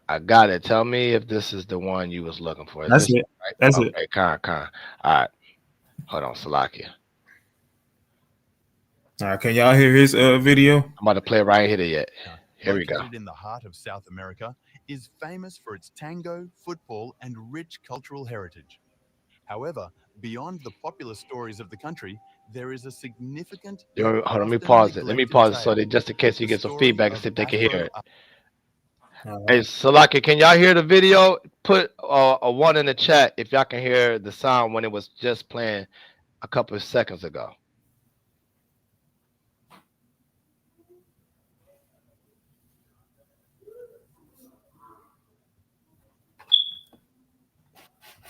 I got it. Tell me if this is the one you was looking for. Is That's this it. right? That's it. Okay. Con. All right. Hold on, Salakia. All right, can y'all hear his video? I'm about to play it right here yet. Here we go. Located in the heart of South America, is famous for its tango, football, and rich cultural heritage. However, beyond the popular stories of the country, there is a significant yet Hold on, let me often pause it. Let me neglected pause it so tale. that just in case you The get some story feedback and of see if they can hear it. All Hey, right. Salaki, can y'all hear the video? Put a one in the chat if y'all can hear the sound when it was just playing a couple of seconds ago.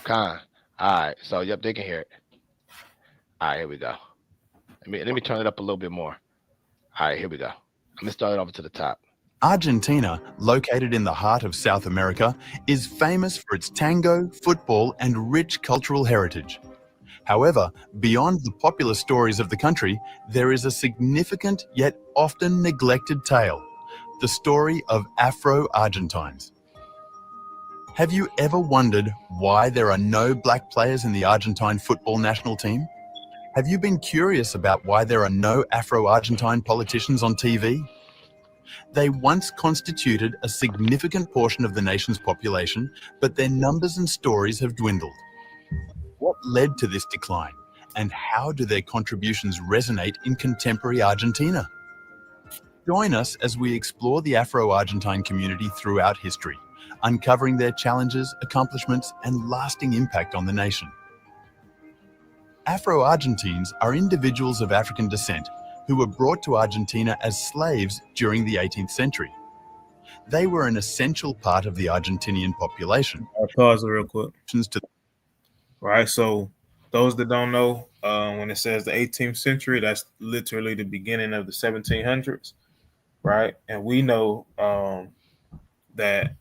Con. All right. So yep, they can hear it. All right, here we go. Let me turn it up a little bit more. All right, here we go. Let me start it over to the top. Argentina, located in the heart of South America, is famous for its tango, football, and rich cultural heritage. However, beyond the popular stories of the country, there is a significant yet often neglected tale, the story of Afro-Argentines. Have you ever wondered why there are no black players in the Argentine football national team? Have you been curious about why there are no Afro-Argentine politicians on TV? They once constituted a significant portion of the nation's population, but their numbers and stories have dwindled. What led to this decline, and how do their contributions resonate in contemporary Argentina? Join us as we explore the Afro-Argentine community throughout history, uncovering their challenges, accomplishments, and lasting impact on the nation. Afro-Argentines are individuals of African descent who were brought to Argentina as slaves during the 18th century. They were an essential part of the Argentinian population. I'll pause it real quick. To Right. So those that don't know, when it says the 18th century, that's literally the beginning of the 1700s. Right. And we know that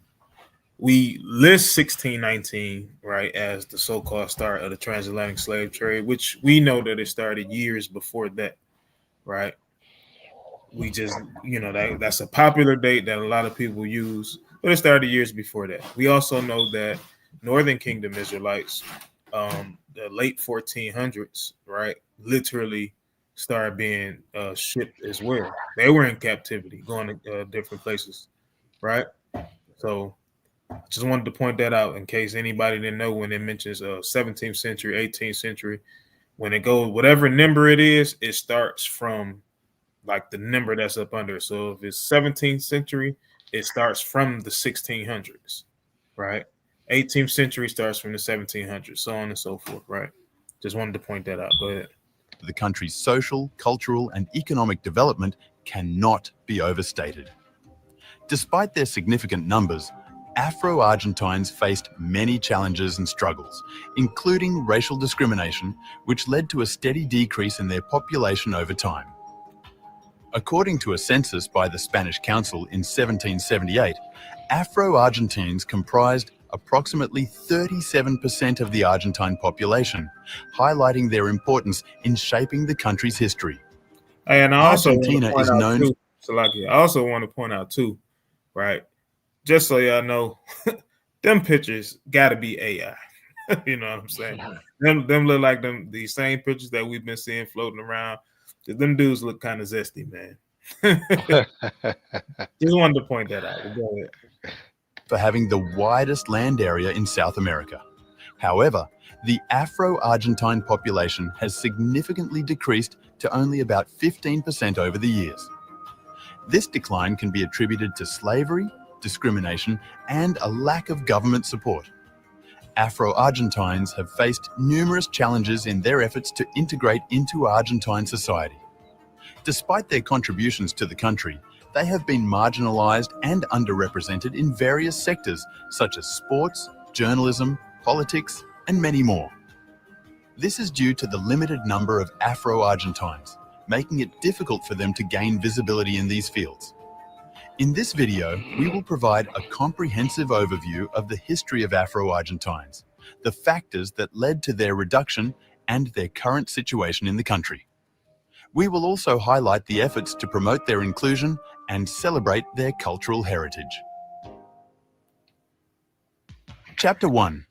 we list 1619, right, as the so-called start of the transatlantic slave trade, which we know that it started years before that, right? We just, that's a popular date that a lot of people use, but it started years before that. We also know that Northern Kingdom Israelites, the late 1400s, right, literally started being shipped as well. They were in captivity, going to different places, right? So just wanted to point that out in case anybody didn't know when it mentions 17th century, 18th century. When it goes, whatever number it is, it starts from like the number that's up under. So if it's 17th century, it starts from the 1600s, right? 18th century starts from the 1700s, so on and so forth, right? Just wanted to point that out. Go ahead. The country's social, cultural, and economic development cannot be overstated. Despite their significant numbers, Afro-Argentines faced many challenges and struggles, including racial discrimination, which led to a steady decrease in their population over time. According to a census by the Spanish Council in 1778, Afro-Argentines comprised approximately 37% of the Argentine population, highlighting their importance in shaping the country's history. And I also Argentina is known... I also want to point out too, right? Just so y'all know, them pictures got to be AI. You know what I'm saying? Them look like these same pictures that we've been seeing floating around. Them dudes look kind of zesty, man. Just wanted to point that out. Go ahead. For having the widest land area in South America. However, the Afro-Argentine population has significantly decreased to only about 15% over the years. This decline can be attributed to slavery, discrimination, and a lack of government support. Afro-Argentines have faced numerous challenges in their efforts to integrate into Argentine society. Despite their contributions to the country, they have been marginalized and underrepresented in various sectors such as sports, journalism, politics, and many more. This is due to the limited number of Afro-Argentines, making it difficult for them to gain visibility in these fields. In this video, we will provide a comprehensive overview of the history of Afro-Argentines, the factors that led to their reduction, and their current situation in the country. We will also highlight the efforts to promote their inclusion and celebrate their cultural heritage. Chapter 1.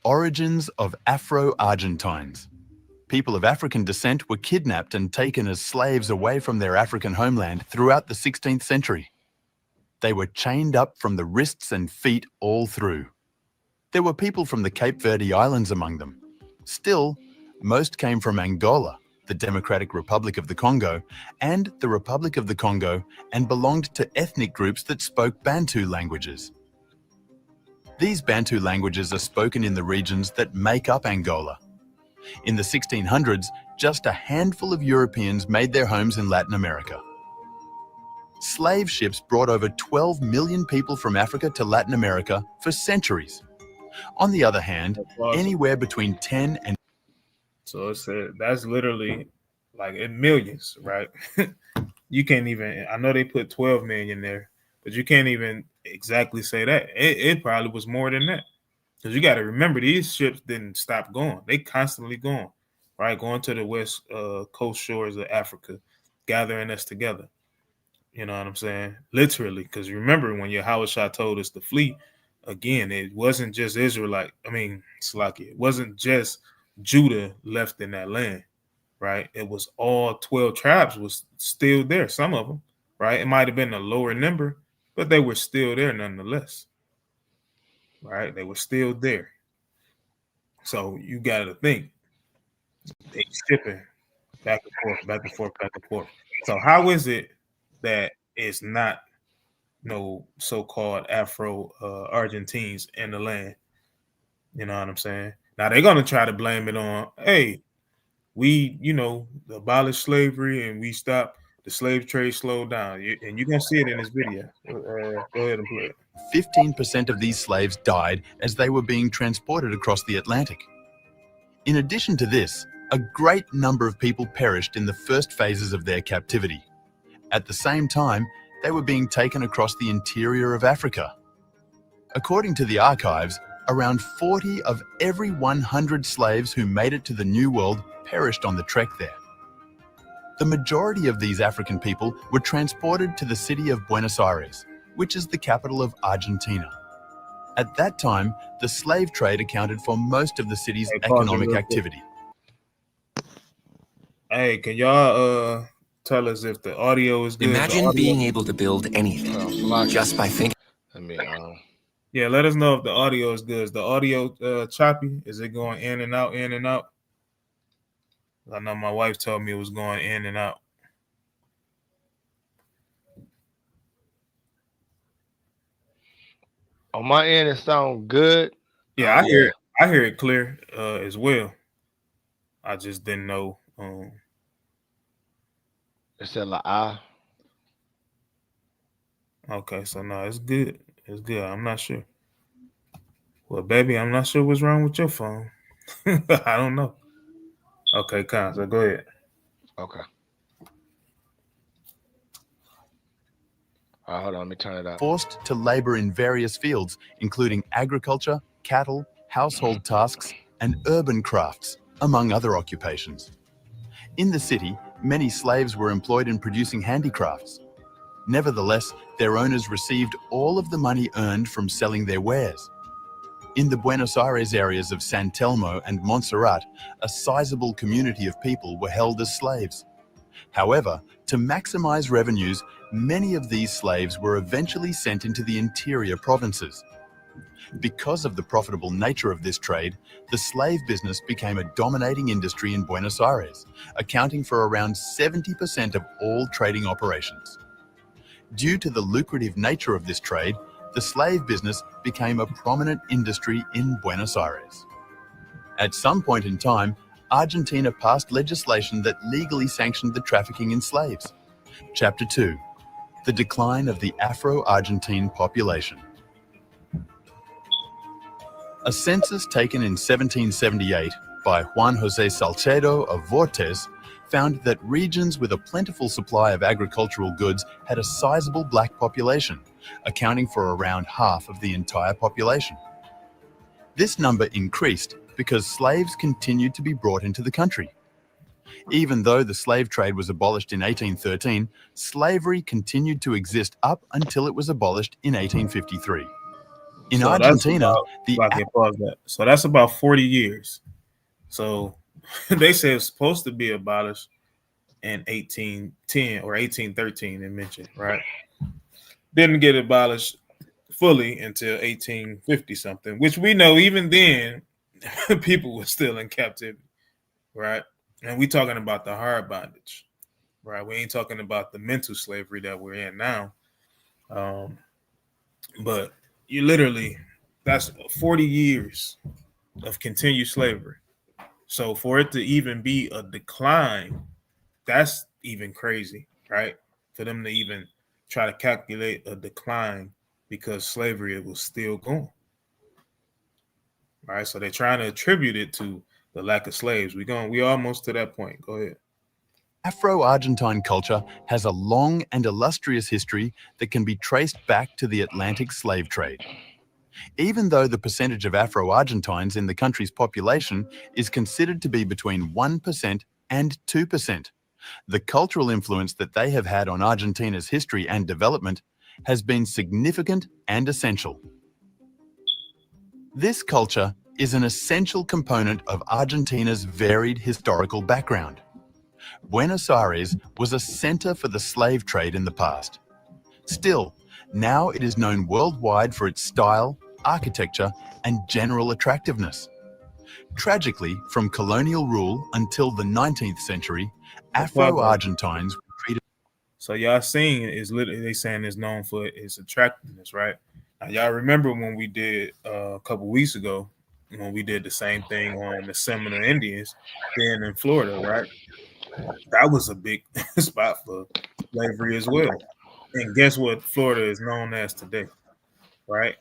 Origins of Afro-Argentines. People of African descent were kidnapped and taken as slaves away from their African homeland throughout the 16th century. They were chained up from the wrists and feet all through. There were people from the Cape Verde Islands among them. Still, most came from Angola, the Democratic Republic of the Congo, and the Republic of the Congo, and belonged to ethnic groups that spoke Bantu languages. These Bantu languages are spoken in the regions that make up Angola. In the 1600s, just a handful of Europeans made their homes in Latin America. Slave ships brought over 12 million people from Africa to Latin America for centuries. On the other hand, anywhere between 10 and... So it's that's literally like in millions, right? You can't even, I know they put 12 million there, but you can't even exactly say that. It probably was more than that. Because you got to remember, these ships didn't stop going. They constantly going, right? Going to the west coast shores of Africa, gathering us together. You know what I'm saying? Literally, because remember when Yahushua told us to flee, again, it wasn't just Israelite. Slakia. It wasn't just Judah left in that land, right? It was all 12 tribes was still there. Some of them, right? It might have been a lower number, but they were still there nonetheless, right? They were still there. So you got to think they shipping back and forth, back and forth, back and forth. So how is it that it's not no so-called Afro-Argentines in the land? You know what I'm saying? Now they're gonna try to blame it on, hey, we, abolished slavery and we stopped the slave trade, slowed down, and you're gonna see it in this video. Go ahead and play it. 15% of these slaves died as they were being transported across the Atlantic. In addition to this, a great number of people perished in the first phases of their captivity. At the same time, they were being taken across the interior of Africa. According to the archives, around 40 of every 100 slaves who made it to the New World perished on the trek there. The majority of these African people were transported to the city of Buenos Aires, which is the capital of Argentina. At that time, the slave trade accounted for most of the city's economic activity. Hey, can y'all tell us if the audio is good? Imagine being able to build anything just by thinking. Let me Yeah, let us know if the audio is good. Is the audio choppy? Is it going in and out, in and out? I know my wife told me it was going in and out. on my end it sounds good. Yeah, I hear it clear as well. I just didn't know. It said like I. Okay, so no, it's good. It's good. I'm not sure. Well, baby, I'm not sure what's wrong with your phone. I don't know. Okay, Con, so go ahead. Okay. All right, hold on, let me turn it up. Forced to labor in various fields, including agriculture, cattle, household tasks, and urban crafts, among other occupations. In the city, many slaves were employed in producing handicrafts. Nevertheless, their owners received all of the money earned from selling their wares. In the Buenos Aires areas of San Telmo and Montserrat, a sizable community of people were held as slaves. However, to maximize revenues, many of these slaves were eventually sent into the interior provinces. Because of the profitable nature of this trade, the slave business became a dominating industry in Buenos Aires, accounting for around 70% of all trading operations. Due to the lucrative nature of this trade, the slave business became a prominent industry in Buenos Aires. At some point in time, Argentina passed legislation that legally sanctioned the trafficking in slaves. Chapter 2: The Decline of the Afro-Argentine Population. A census taken in 1778 by Juan José Salcedo of Vortes found that regions with a plentiful supply of agricultural goods had a sizable black population, accounting for around half of the entire population. This number increased because slaves continued to be brought into the country. Even though the slave trade was abolished in 1813, slavery continued to exist up until it was abolished in 1853. In So that's Argentina, pause that. So that's about 40 years. So they say it's supposed to be abolished in 1810 or 1813, they mentioned, right? Didn't get abolished fully until 1850 something, which we know even then people were still in captivity, right? And we talking about the hard bondage, right? We ain't talking about the mental slavery that we're in now. But you literally, that's 40 years of continued slavery. So for it to even be a decline, that's even crazy, right? For them to even try to calculate a decline because slavery was still going, right? So they're trying to attribute it to the lack of slaves. We almost to that point. Go ahead. Afro-Argentine culture has a long and illustrious history that can be traced back to the Atlantic slave trade. Even though the percentage of Afro-Argentines in the country's population is considered to be between 1% and 2%, the cultural influence that they have had on Argentina's history and development has been significant and essential. This culture is an essential component of Argentina's varied historical background. Buenos Aires was a center for the slave trade in the past. Still, now it is known worldwide for its style, architecture, and general attractiveness. Tragically, from colonial rule until the 19th century, Afro-Argentines were treated. So y'all seeing is literally they saying it's known for its attractiveness, right? Now y'all remember when we did a couple weeks ago when we did the same thing on the Seminole Indians then in Florida, right? That was a big spot for slavery as well. And guess what Florida is known as today, right?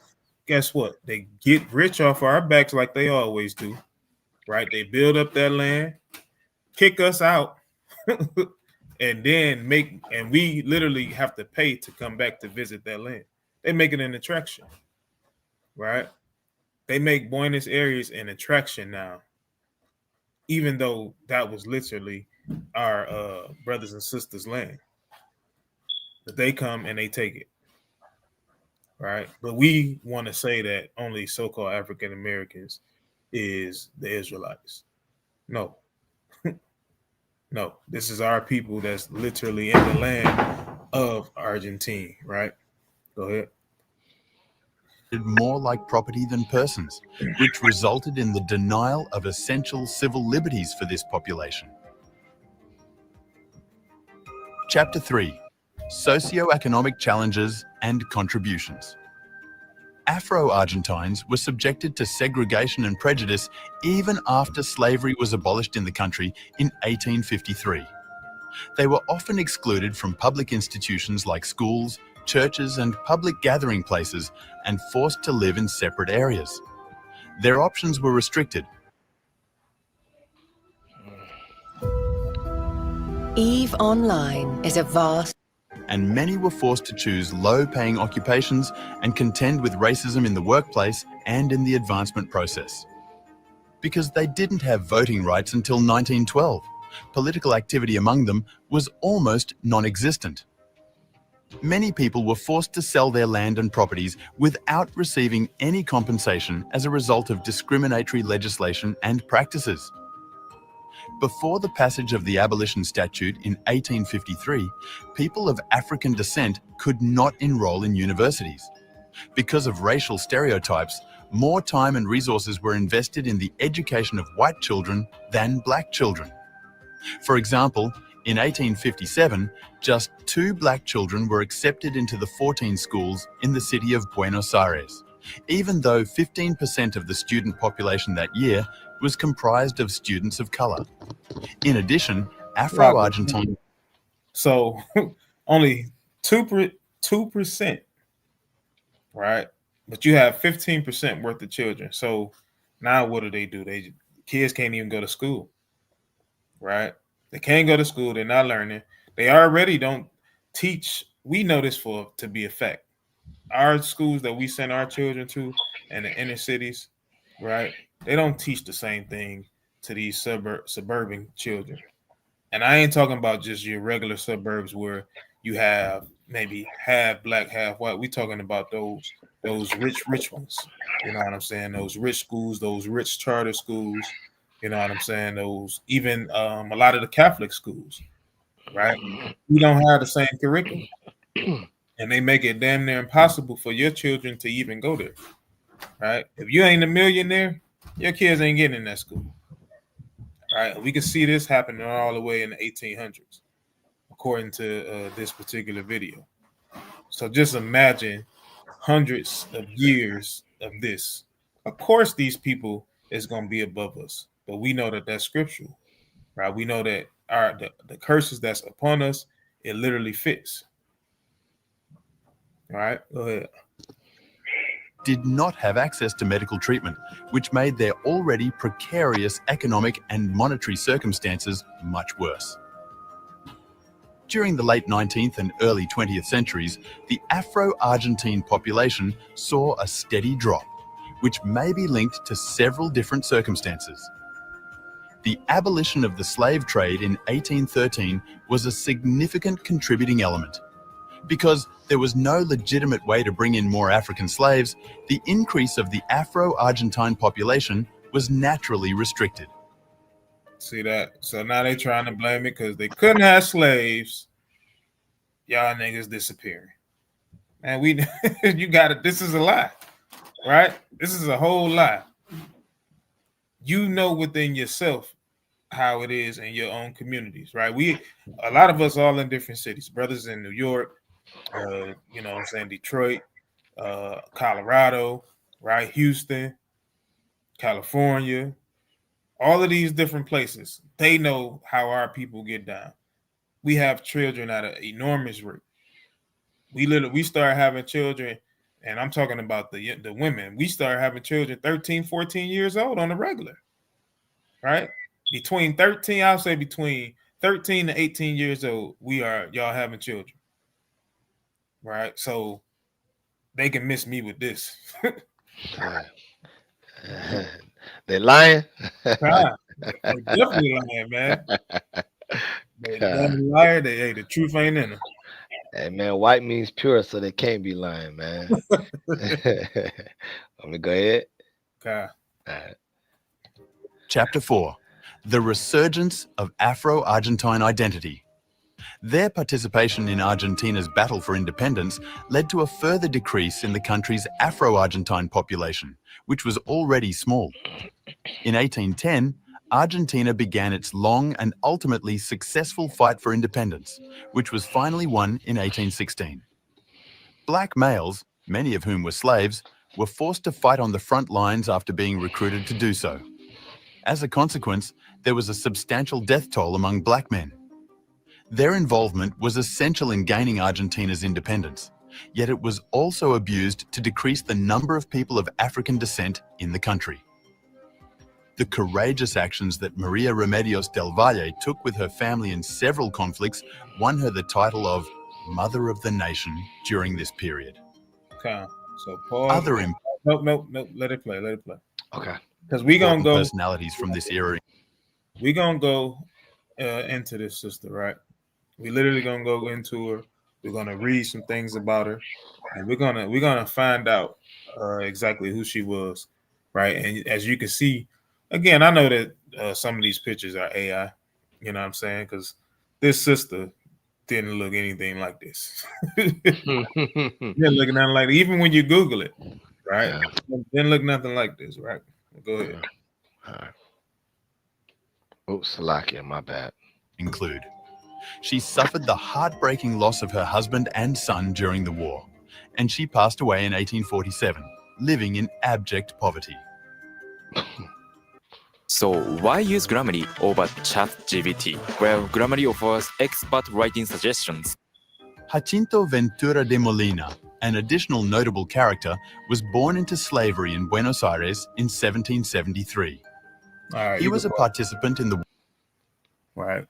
Guess what? They get rich off our backs like they always do, right? They build up that land, kick us out, and then we literally have to pay to come back to visit that land. They make it an attraction, right? They make Buenos Aires an attraction now, even though that was literally our brothers and sisters' land. But they come and they take it, right? But we want to say that only so-called African Americans is the Israelites. No, No, this is our people that's literally in the land of Argentine, right? Go ahead. More like property than persons, which resulted in the denial of essential civil liberties for this population. Chapter 3. Socioeconomic Challenges and Contributions. Afro-Argentines were subjected to segregation and prejudice even after slavery was abolished in the country in 1853. They were often excluded from public institutions like schools, churches, and public gathering places, and forced to live in separate areas. Their options were restricted. EVE Online is a vast And many were forced to choose low-paying occupations and contend with racism in the workplace and in the advancement process. Because they didn't have voting rights until 1912, political activity among them was almost non-existent. Many people were forced to sell their land and properties without receiving any compensation as a result of discriminatory legislation and practices. Before the passage of the Abolition Statute in 1853, people of African descent could not enroll in universities. Because of racial stereotypes, more time and resources were invested in the education of white children than black children. For example, in 1857, just 2 black children were accepted into the 14 schools in the city of Buenos Aires, even though 15% of the student population that year was comprised of students of color. In addition, Afro-Argentine... So only 2%, right? But you have 15% worth of children. So now what do? Kids can't even go to school, right? They can't go to school. They're not learning. They already don't teach. We know this to be a fact. Our schools that we send our children to in the inner cities, right? They don't teach the same thing to these suburban children. And I ain't talking about just your regular suburbs where you have maybe half black, half white. We talking about those rich ones. You know what I'm saying? Those rich schools, those rich charter schools. You know what I'm saying? Those even a lot of the Catholic schools, right? We don't have the same curriculum, and they make it damn near impossible for your children to even go there, right? If you ain't a millionaire, your kids ain't getting in that school, right? We can see this happening all the way in the 1800s, according to this particular video. So just imagine hundreds of years of this. Of course, these people is going to be above us, but we know that that's scriptural, right? We know that the curses that's upon us, it literally fits. All right, go ahead. Did not have access to medical treatment, which made their already precarious economic and monetary circumstances much worse. During the late 19th and early 20th centuries, the Afro-Argentine population saw a steady drop, which may be linked to several different circumstances. The abolition of the slave trade in 1813 was a significant contributing element. Because there was no legitimate way to bring in more African slaves, the increase of the Afro-Argentine population was naturally restricted. See that? So now they trying to blame it because they couldn't have slaves. Y'all niggas disappearing. Man, you got it. This is a lie, right? This is a whole lie. You know within yourself how it is in your own communities, right? A lot of us all in different cities, brothers in New York, you know what I'm saying, Detroit, Colorado, right? Houston, California, all of these different places. They know how our people get down. We have children at an enormous rate. We start having children, and I'm talking about the women. We start having children 13, 14 years old on the regular, right? Between 13 to 18 years old, y'all having children, right? So they can miss me with this. They lying? They definitely lying, man. They liar. The truth ain't in them. Hey man, white means pure, so they can't be lying, man. Let me go ahead. Okay. All right. Chapter 4. the resurgence of Afro-Argentine identity. Their participation in Argentina's battle for independence led to a further decrease in the country's Afro-Argentine population, which was already small. In 1810, Argentina began its long and ultimately successful fight for independence, which was finally won in 1816. Black males, many of whom were slaves, were forced to fight on the front lines after being recruited to do so. As a consequence, there was a substantial death toll among black men. Their involvement was essential in gaining Argentina's independence, yet it was also abused to decrease the number of people of African descent in the country. The courageous actions that Maria Remedios del Valle took with her family in several conflicts won her the title of Mother of the Nation during this period. Okay, so pause. Nope. Let it play. Okay. Because we gonna go personalities from this era. We gonna go into this sister, right? We literally gonna go into her. We're gonna read some things about her, and we're gonna find out exactly who she was, right? And as you can see, again, I know that some of these pictures are AI. You know what I'm saying? Because this sister didn't look anything like this. Didn't look nothing like it. Even when you Google it, right? Yeah. Didn't look nothing like this, right? Go ahead. All right. Oops, Salakia, my bad. Include. She suffered the heartbreaking loss of her husband and son during the war, and she passed away in 1847, living in abject poverty. So why use Grammarly over ChatGPT? Well, Grammarly offers expert writing suggestions. Jacinto Ventura de Molina, an additional notable character, was born into slavery in Buenos Aires in 1773. He was a participant in the... Right.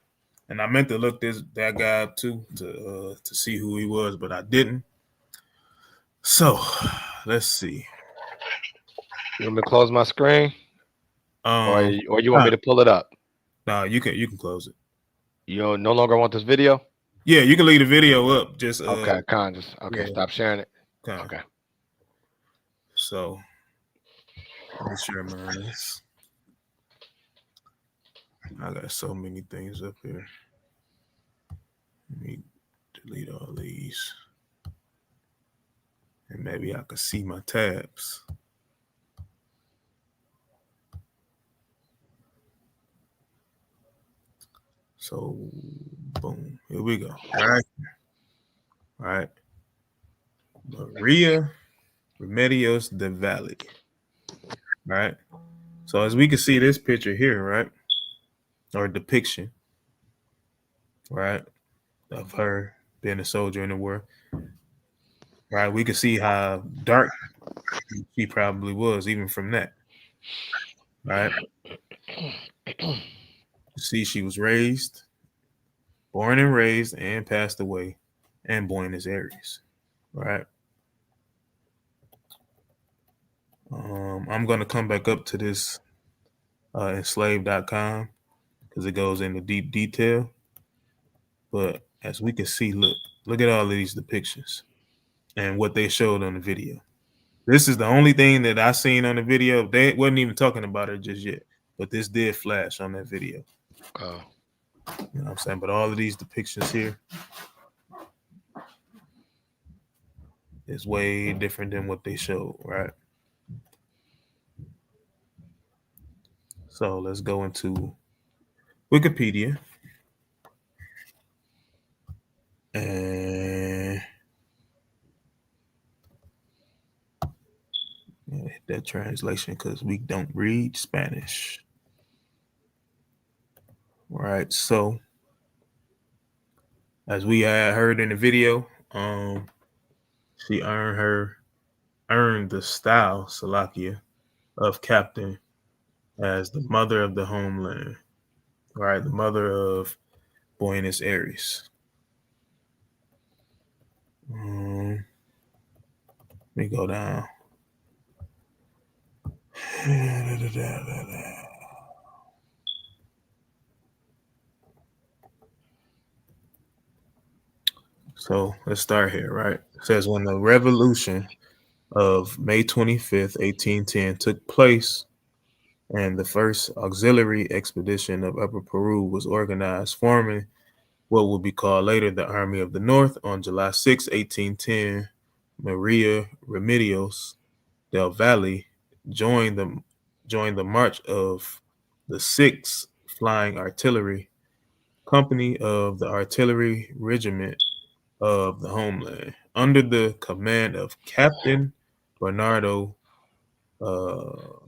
And I meant to look that guy up too to see who he was, but I didn't. So let's see. You want me to close my screen, or you want me to pull it up? No, you can close it. You no longer want this video? Yeah, you can leave the video up. Just okay, yeah. Stop sharing it. Okay. So let me share mine. I got so many things up here. Let me delete all these. And maybe I could see my tabs. So, boom. Here we go. All right. Maria Remedios del Valle. Right. So as we can see this picture here, right? Or depiction, right? Of her being a soldier in the war. Right. We can see how dark she probably was, even from that. Right. You see, she was born and raised, and passed away in Buenos Aires. Right. I'm going to come back up to this enslaved.com because it goes into deep detail. But as we can see, look at all of these depictions and what they showed on the video. This is the only thing that I seen on the video. They wasn't even talking about her just yet, but this did flash on that video. You know what I'm saying? But all of these depictions here is way different than what they showed, right? So let's go into Wikipedia. And hit that translation because we don't read Spanish. All right. So as we had heard in the video, she earned the style, Salakia, of captain as the mother of the homeland. Right, the mother of Buenos Aires. Let me go down. So let's start here, right? It says when the revolution of May 25th, 1810 took place, and the first auxiliary expedition of Upper Peru was organized, forming what would be called later the Army of the North. On July 6, 1810, Maria Remedios del Valle joined the march of the 6th Flying Artillery Company of the Artillery Regiment of the Homeland under the command of Captain Bernardo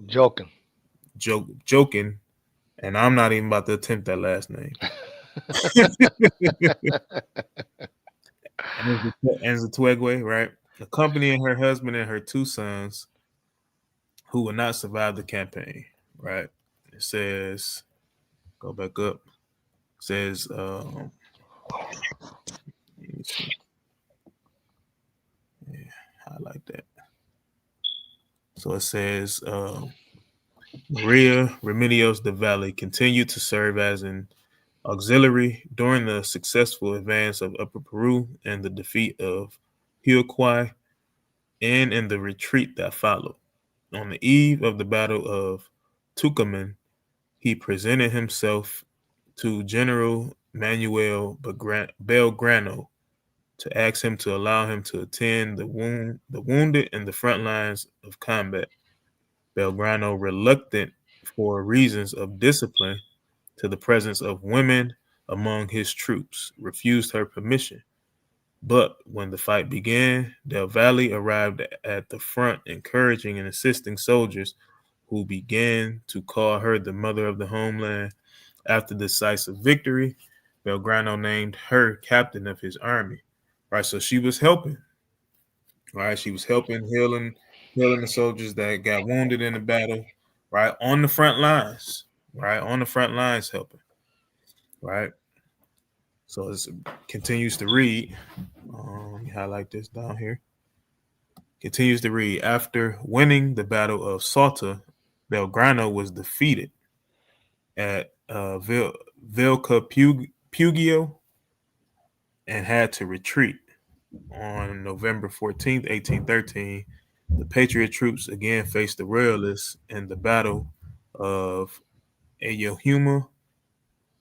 Joking. Jokin, and I'm not even about to attempt that last name. Anzatwegwe, right? Accompanying her husband and her 2 sons who would not survive the campaign, right? It says, go back up. It says, let me see. Yeah, highlight that. So it says, Maria Remedios de Valle continued to serve as an auxiliary during the successful advance of Upper Peru and the defeat of Huaquai and in the retreat that followed. On the eve of the Battle of Tucumán, he presented himself to General Manuel Belgrano to ask him to allow him to attend the wounded in the front lines of combat. Belgrano, reluctant for reasons of discipline to the presence of women among his troops, refused her permission. But when the fight began, Del Valle arrived at the front, encouraging and assisting soldiers who began to call her the mother of the homeland. After the decisive victory, Belgrano named her captain of his army. Right, so she was helping. Right, she was helping, healing the soldiers that got wounded in the battle. Right, on the front lines. Right, on the front lines, helping. Right, so it continues to read. Let me highlight this down here. Continues to read. After winning the Battle of Salta, Belgrano was defeated at Vilcapugio and had to retreat. On November 14th, 1813, the Patriot troops again faced the Royalists in the Battle of Ayohuma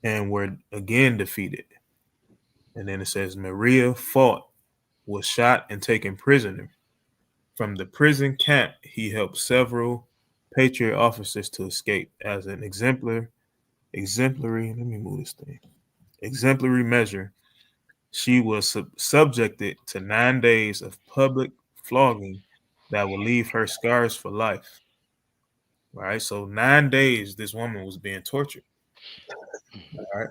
and were again defeated. And then it says Maria fought, was shot, and taken prisoner. From the prison camp, he helped several Patriot officers to escape. As an exemplary, let me move this thing. Exemplary measure, she was subjected to 9 days of public flogging that will leave her scars for life. Right, so 9 days this woman was being tortured. All right,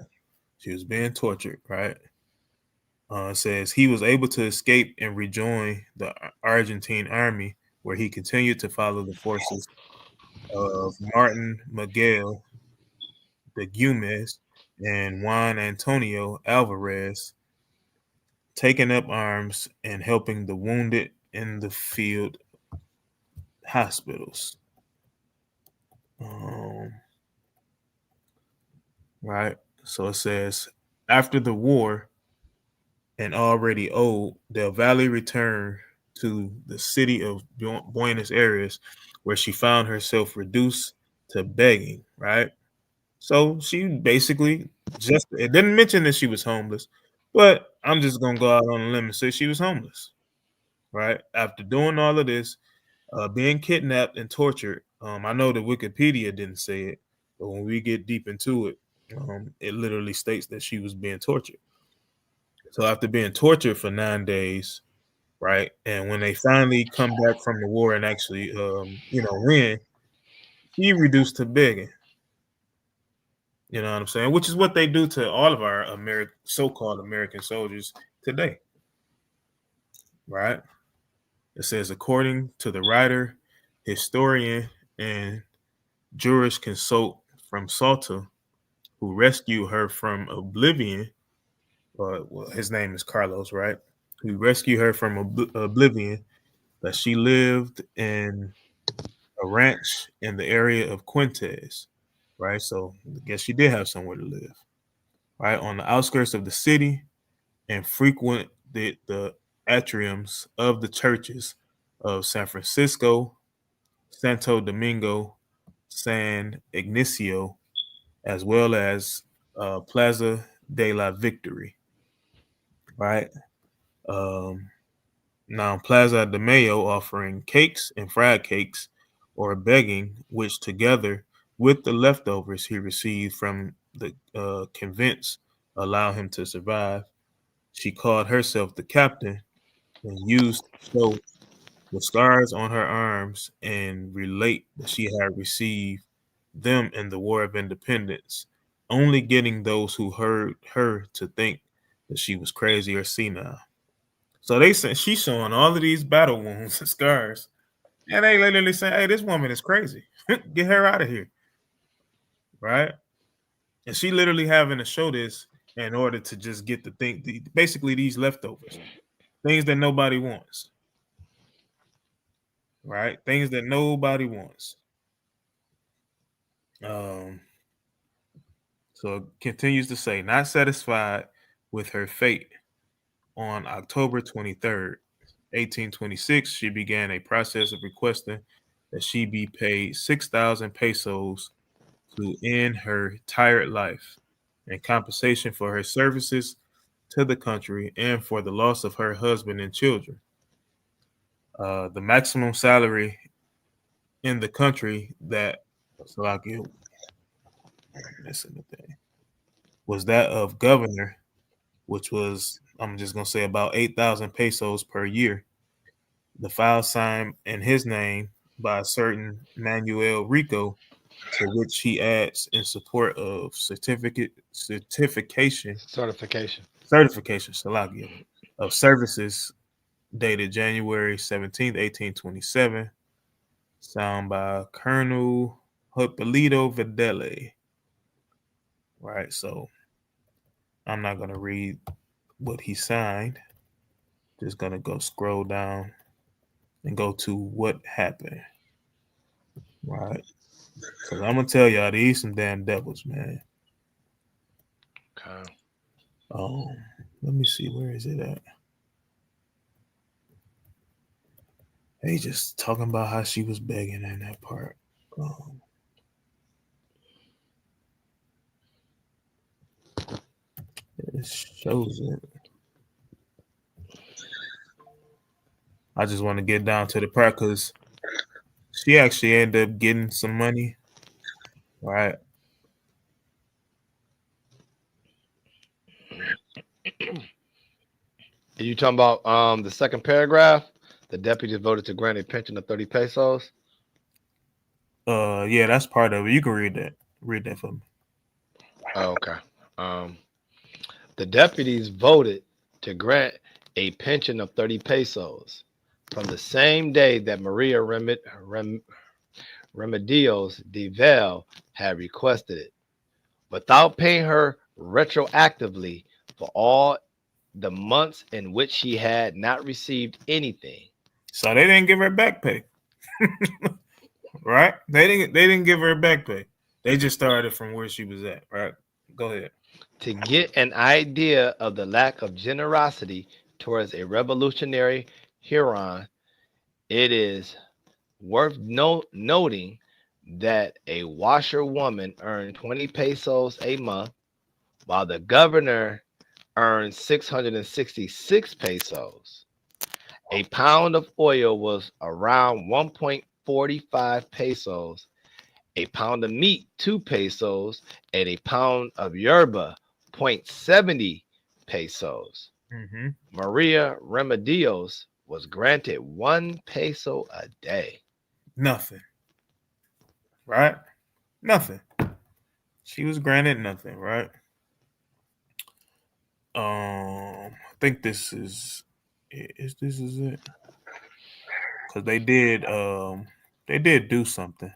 she was being tortured. Right. It says he was able to escape and rejoin the Argentine army, where he continued to follow the forces of Martin Miguel de Gumes and Juan Antonio Alvarez, taking up arms and helping the wounded in the field hospitals. Right. So it says, after the war and already old, Del Valle returned to the city of Buenos Aires, where she found herself reduced to begging. Right. So she basically it didn't mention that she was homeless, but I'm just going to go out on a limb and say she was homeless. Right. After doing all of this, being kidnapped and tortured. I know that Wikipedia didn't say it, but when we get deep into it, it literally states that she was being tortured. So after being tortured for 9 days, right, and when they finally come back from the war and actually, win, she reduced to begging. You know what I'm saying? Which is what they do to all of our so-called American soldiers today, right? It says, according to the writer, historian, and jurisconsult from Salta, who rescued her from oblivion. Well, his name is Carlos, right? Who rescued her from oblivion, that she lived in a ranch in the area of Quintes, right? So I guess she did have somewhere to live, right? On the outskirts of the city, and frequented the atriums of the churches of San Francisco, Santo Domingo, San Ignacio, as well as Plaza de la Victory. Right. Um, Now, Plaza de Mayo offering cakes and fried cakes or begging, which together with the leftovers he received from the convents allow him to survive. She called herself the captain and used to show the scars on her arms and relate that she had received them in the War of Independence, only getting those who heard her to think that she was crazy or senile. So they said she's showing all of these battle wounds and scars, and they literally saying, "Hey, this woman is crazy. Get her out of here." Right? And she literally having to show this in order to just get the thing, basically these leftovers, things that nobody wants. Right? Things that nobody wants. So it continues to say, not satisfied with her fate, on October 23rd, 1826, she began a process of requesting that she be paid 6,000 pesos to end her tired life in compensation for her services to the country and for the loss of her husband and children. The maximum salary in the country that Slovakia was that of governor, which was, I'm just going to say, about 8,000 pesos per year. The file signed in his name by a certain Manuel Rico, to which he adds in support of certification, Salagia, of services dated January 17th, 1827, signed by Colonel Hipólito Videle. Right, so I'm not going to read what he signed. Just going to go scroll down and go to what happened. Right. Because I'm going to tell y'all, these some damn devils, man. Okay. Let me see, where is it at? They just talking about how she was begging in that part. It shows it. I just want to get down to the part because she actually ended up getting some money. Right. Are you talking about the second paragraph? The deputies voted to grant a pension of 30 pesos. Yeah, that's part of it. You can read that. Read that for me. Oh, okay. The deputies voted to grant a pension of 30 pesos from the same day that Maria Remedios de Vel had requested it, without paying her retroactively for all the months in which she had not received anything. So they didn't give her back pay. Right? They didn't give her back pay. They just started from where she was at, right? Go ahead. To get an idea of the lack of generosity towards a revolutionary Huron, it is worth noting that a washerwoman earned 20 pesos a month, while the governor earned 666 pesos. A pound of oil was around 1.45 pesos, a pound of meat 2 pesos, and a pound of yerba 0.70 pesos. Mm-hmm. Maria Remedios was granted 1 peso a day. Nothing. Right? Nothing. She was granted nothing, right? I think this is it. Because they did do something.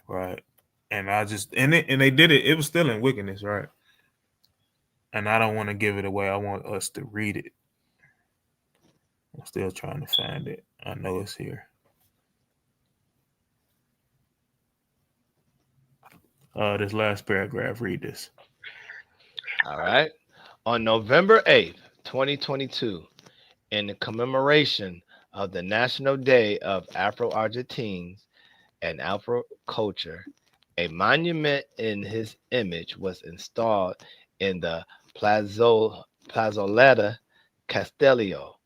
Right. And they did it, it was still in wickedness, right? And I don't want to give it away. I want us to read it. I'm still trying to find it. I know it's here. This last paragraph, read this. All right. On November 8th, 2022, in the commemoration of the National Day of Afro-Argentines, and agriculture. A monument in his image was installed in the Plazoleta Castello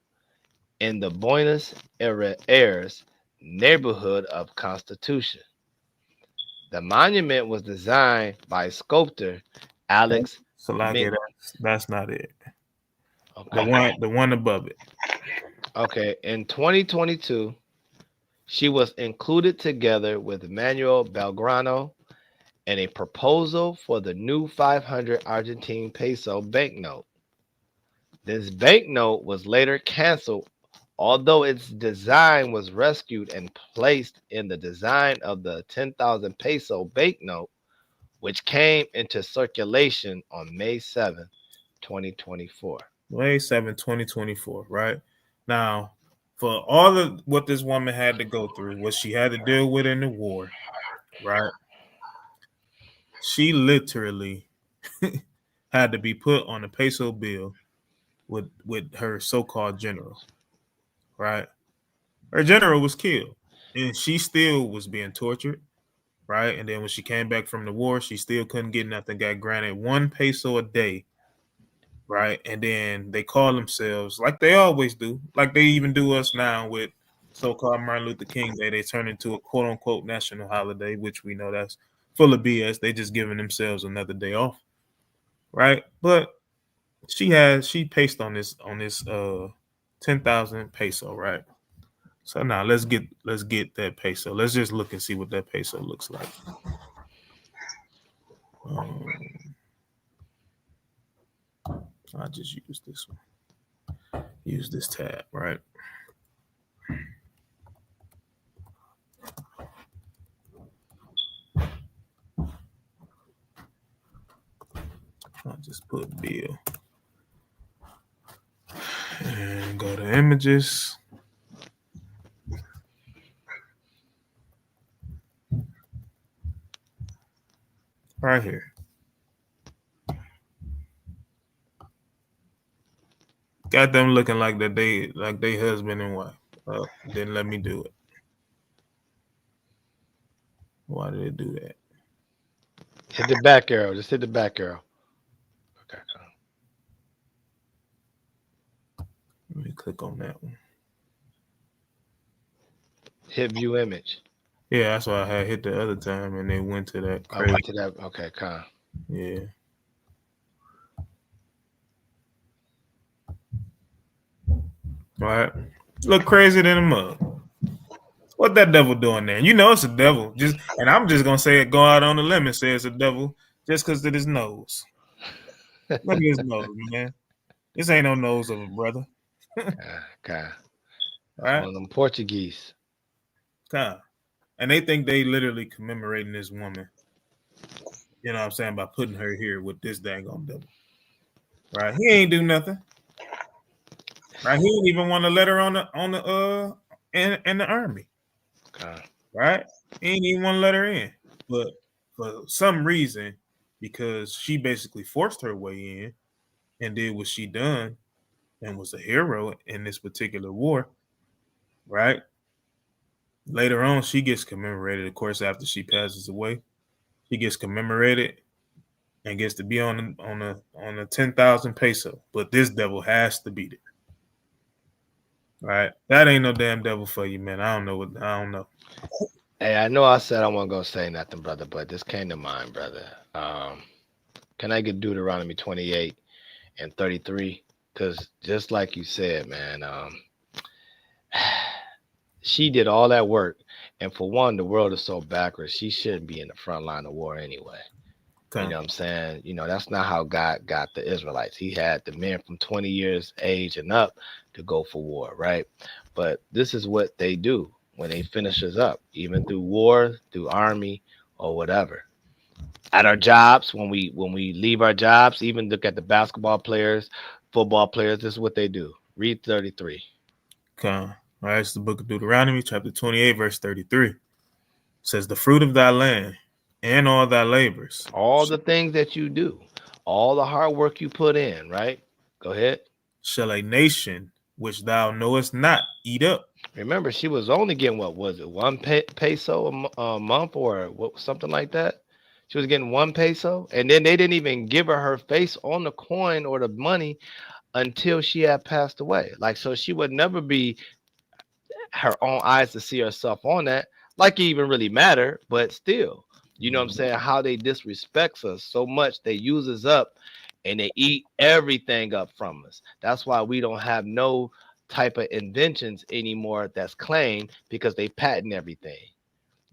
in the Buenos Aires neighborhood of Constitution. The monument was designed by sculptor Alex So like Mint. that's not it. Okay. The one above it. Okay. In 2022, she was included together with Manuel Belgrano in a proposal for the new 500 Argentine peso banknote. This banknote was later canceled, although its design was rescued and placed in the design of the 10,000 peso banknote, which came into circulation on May 7, 2024. May 7, 2024, right? Now, for all of what this woman had to go through, what she had to deal with in the war, right? She literally had to be put on a peso bill with her so-called general, right? Her general was killed, and she still was being tortured, right? And then when she came back from the war, she still couldn't get nothing. Got granted 1 peso a day, right? And then they call themselves, like they always do, like they even do us now with so-called Martin Luther King Day. They turn into a quote-unquote national holiday, which we know that's full of BS. They just giving themselves another day off, right? But she paced on this 10,000 peso, right? So now let's get that peso. Let's just look and see what that peso looks like. I'll just use this one. Use this tab, right? I'll just put bill and go to images. Right here. Got them looking like that they husband and wife. Didn't let me do it. Why did it do that? Hit the back arrow. Just hit the back arrow. Okay. Let me click on that one. Hit view image. Yeah, that's why I had hit the other time and they went to that. I went to that. Okay, con. Yeah. All right. Look crazier than a mug. What that devil doing there? You know it's a devil. And I'm just gonna say it. Go out on the limb and say it's a devil just because of his nose. Look at his nose, man. This ain't no nose of a brother. Okay. Right? One of them Portuguese. Okay. And they think they literally commemorating this woman. You know what I'm saying? By putting her here with this daggone devil. Right? He ain't do nothing. Right? He didn't even want to let her in the army. Okay. Right? He didn't even want to let her in. But for some reason, because she basically forced her way in and did what she done and was a hero in this particular war, right? Later on, she gets commemorated, of course, after she passes away. She gets commemorated and gets to be on a 10,000 peso. But this devil has to beat it. Right? That ain't no damn devil for you, man. I don't know. Hey, I know I said I wasn't gonna say nothing, brother, but this came to mind, brother. Can I get Deuteronomy 28 and 33? Because just like you said, man, she did all that work, and for one, the world is so backwards. She shouldn't be in the front line of war anyway. Okay. You know what I'm saying? You know, that's not how God got the Israelites. He had the men from 20 years age and up to go for war, right? But this is what they do when they finish us up, even through war, through army, or whatever. At our jobs, when we leave our jobs, even look at the basketball players, football players, this is what they do. Read 33. Okay. All right, it's the book of Deuteronomy, chapter 28, verse 33. It says, the fruit of thy land and all thy labors. All the things that you do, all the hard work you put in, right? Go ahead. Shall a nation which thou knowest not eat up. Remember, she was only getting, what was it, one peso a month or what, something like that. She was getting 1 peso, and then they didn't even give her face on the coin or the money until she had passed away. Like, so she would never be her own eyes to see herself on that, like it even really matter, but still, you know what I'm saying? How they disrespects us so much, they use us up and they eat everything up from us. That's why we don't have no type of inventions anymore that's claimed, because they patent everything.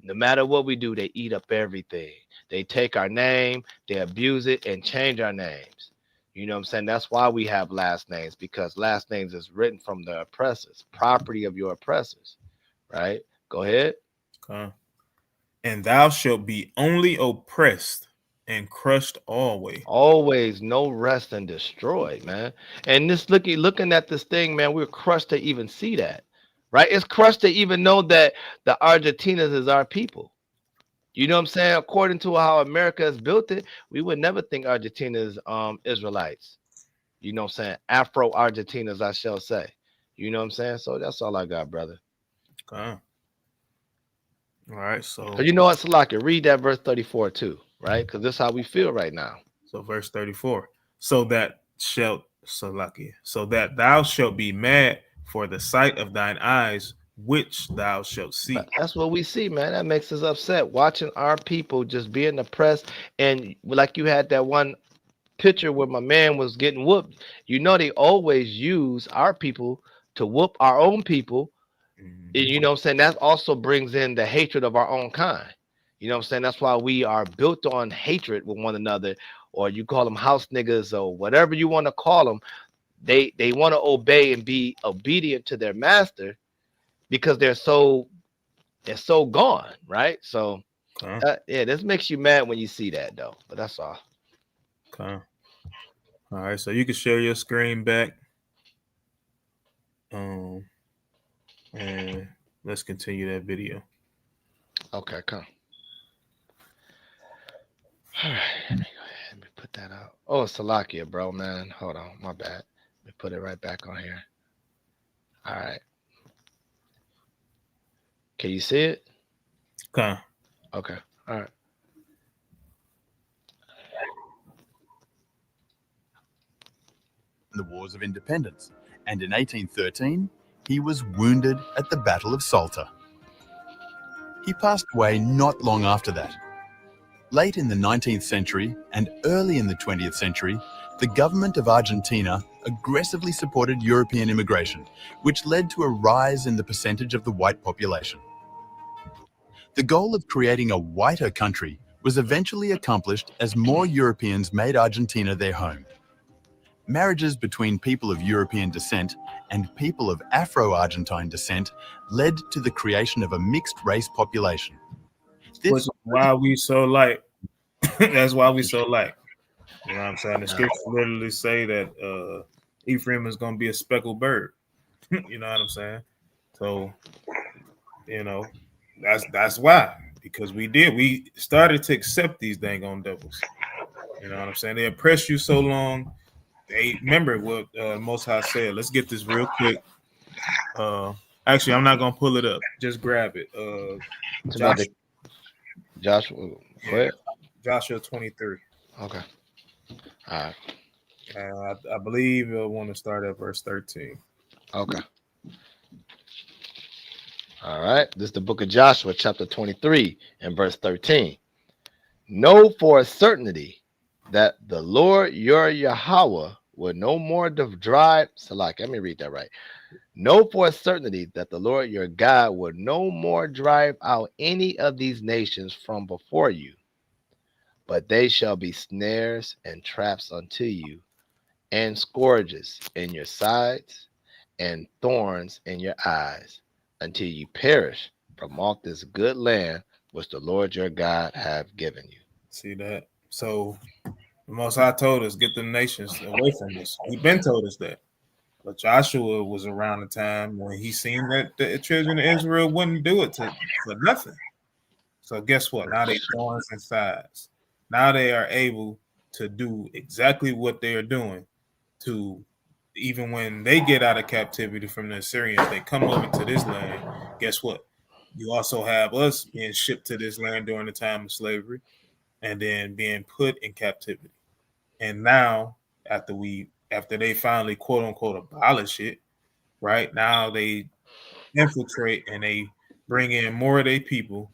No matter what we do, they eat up everything. They take our name, they abuse it, and change our names. You know what I'm saying? That's why we have last names, because last names is written from the oppressors, property of your oppressors, right? Go ahead. And thou shalt be only oppressed and crushed always. Always no rest and destroyed, man. And this looking at this thing, man, we're crushed to even see that, right? It's crushed to even know that the Argentinas is our people. You know what I'm saying? According to how America has built it, we would never think Argentina is Israelites. You know what I'm saying? Afro Argentinas, I shall say. You know what I'm saying? So that's all I got, brother. All right, so You know what, Salaki, read that verse 34 too, right? Because this is how we feel right now. So verse 34. So that thou shalt be mad for the sight of thine eyes, which thou shalt see. That's what we see, man. That makes us upset, watching our people just being oppressed. And like you had that one picture where my man was getting whooped. You know, they always use our people to whoop our own people. And you know what I'm saying? That also brings in the hatred of our own kind. You know what I'm saying? That's why we are built on hatred with one another, or you call them house niggas or whatever you want to call them. They want to obey and be obedient to their master because they're so gone, right? So yeah, this makes you mad when you see that, though. But that's all. Okay. All right, so you can share your screen back. And let's continue that video. Okay, come. All right, let me go ahead. Let me put that out. Oh, it's Salakia, bro, man. Hold on, my bad. Let me put it right back on here. All right. Can you see it? Okay. Okay. All right. The Wars of Independence, and in 1813, he was wounded at the Battle of Salta. He passed away not long after that. Late in the 19th century and early in the 20th century, the government of Argentina aggressively supported European immigration, which led to a rise in the percentage of the white population. The goal of creating a whiter country was eventually accomplished as more Europeans made Argentina their home. Marriages between people of European descent and people of Afro-Argentine descent led to the creation of a mixed-race population. Which is why we so like. That's why we so like. You know what I'm saying? The scriptures literally say that Ephraim is going to be a speckled bird. You know what I'm saying? So, you know, that's why. Because we started to accept these dang on devils. You know what I'm saying? They oppressed you so long. They remember what Most High said. Let's get this real quick. Actually, I'm not gonna pull it up. Just grab it. Joshua, what? Joshua 23. Okay. All right. I believe I want to start at verse 13. Okay. All right. This is the book of Joshua, chapter 23, and verse 13. Know for a certainty that the Lord your Yahweh will no more drive. Salak, let me read that right. Know for a certainty that the Lord your God will no more drive out any of these nations from before you, but they shall be snares and traps unto you, and scourges in your sides, and thorns in your eyes, until you perish from off this good land which the Lord your God have given you. See that? So the Most High told us, get the nations away from us. He been told us that. But Joshua was around the time when he seen that the children of Israel wouldn't do it for nothing. So guess what? Now they thorns and sides. Now they are able to do exactly what they are doing to even when they get out of captivity from the Assyrians, they come over to this land. Guess what? You also have us being shipped to this land during the time of slavery and then being put in captivity. And now, after they finally quote unquote abolish it, right? Now they infiltrate and they bring in more of their people,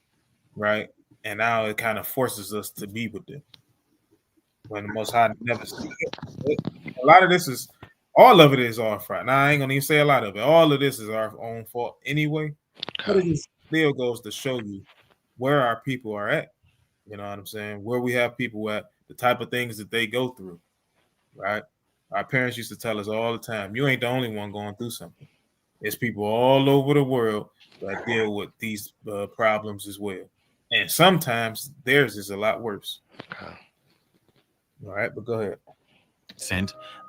right? And now it kind of forces us to be with them. When the Most High never said it. A lot of this is, all of it is our fault. Now I ain't gonna even say a lot of it. All of this is our own fault anyway. But it just still goes to show you where our people are at. You know what I'm saying? Where we have people at, the type of things that they go through, right? Our parents used to tell us all the time, you ain't the only one going through something. There's people all over the world that deal with these problems as well. And sometimes theirs is a lot worse. Okay. All right, but go ahead.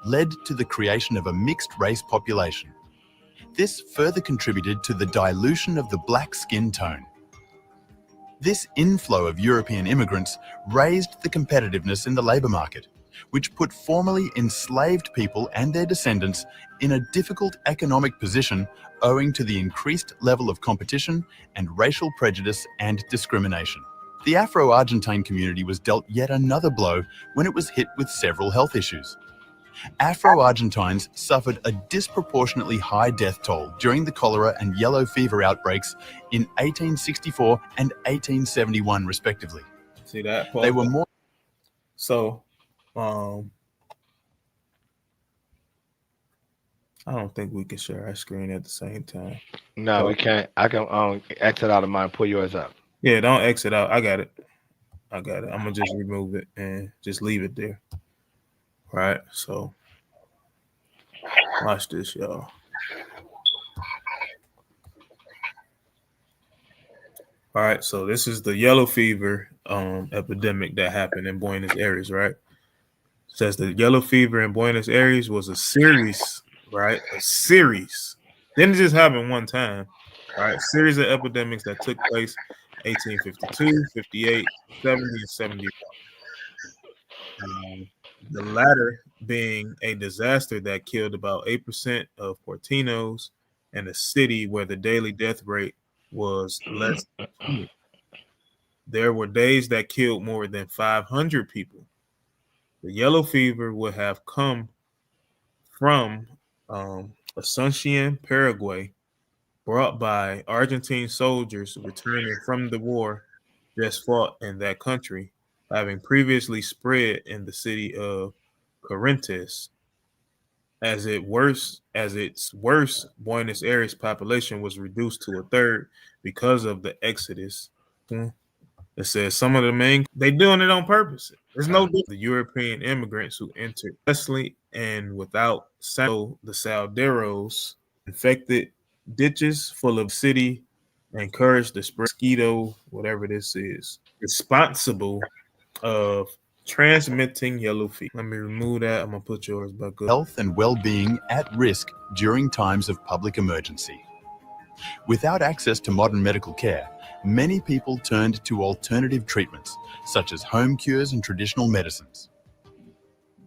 Led to the creation of a mixed race population. This further contributed to the dilution of the black skin tone. This inflow of European immigrants raised the competitiveness in the labour market, which put formerly enslaved people and their descendants in a difficult economic position owing to the increased level of competition and racial prejudice and discrimination. The Afro-Argentine community was dealt yet another blow when it was hit with several health issues. Afro-Argentines suffered a disproportionately high death toll during the cholera and yellow fever outbreaks in 1864 and 1871 respectively. See that? They were more... So, I don't think we can share our screen at the same time. No, we can't. I can exit out of mine, pull yours up. Yeah, don't exit out. I got it. I'm gonna just remove it and just leave it there. Right. So watch this, y'all. All right, so this is the yellow fever epidemic that happened in Buenos Aires, right? It says the yellow fever in Buenos Aires was a series, right? A series. Didn't just happen one time, right? A series of epidemics that took place 1852, 58, 70, and 71. The latter being a disaster that killed about 8% of Portinos and a city where the daily death rate was less than 20. There were days that killed more than 500 people. The yellow fever would have come from Asuncion, Paraguay, brought by Argentine soldiers returning from the war just fought in that country, having previously spread in the city of Corrientes. As its worst, Buenos Aires population was reduced to a third because of the exodus. It says some of the main, they doing it on purpose. There's no the European immigrants who entered Leslie and without the Salderos infected ditches full of city, encouraged the spread mosquito, whatever this is, responsible of transmitting yellow fever. Let me remove that. I'm gonna put yours back up. Health and well-being at risk during times of public emergency. Without access to modern medical care, many people turned to alternative treatments, such as home cures and traditional medicines.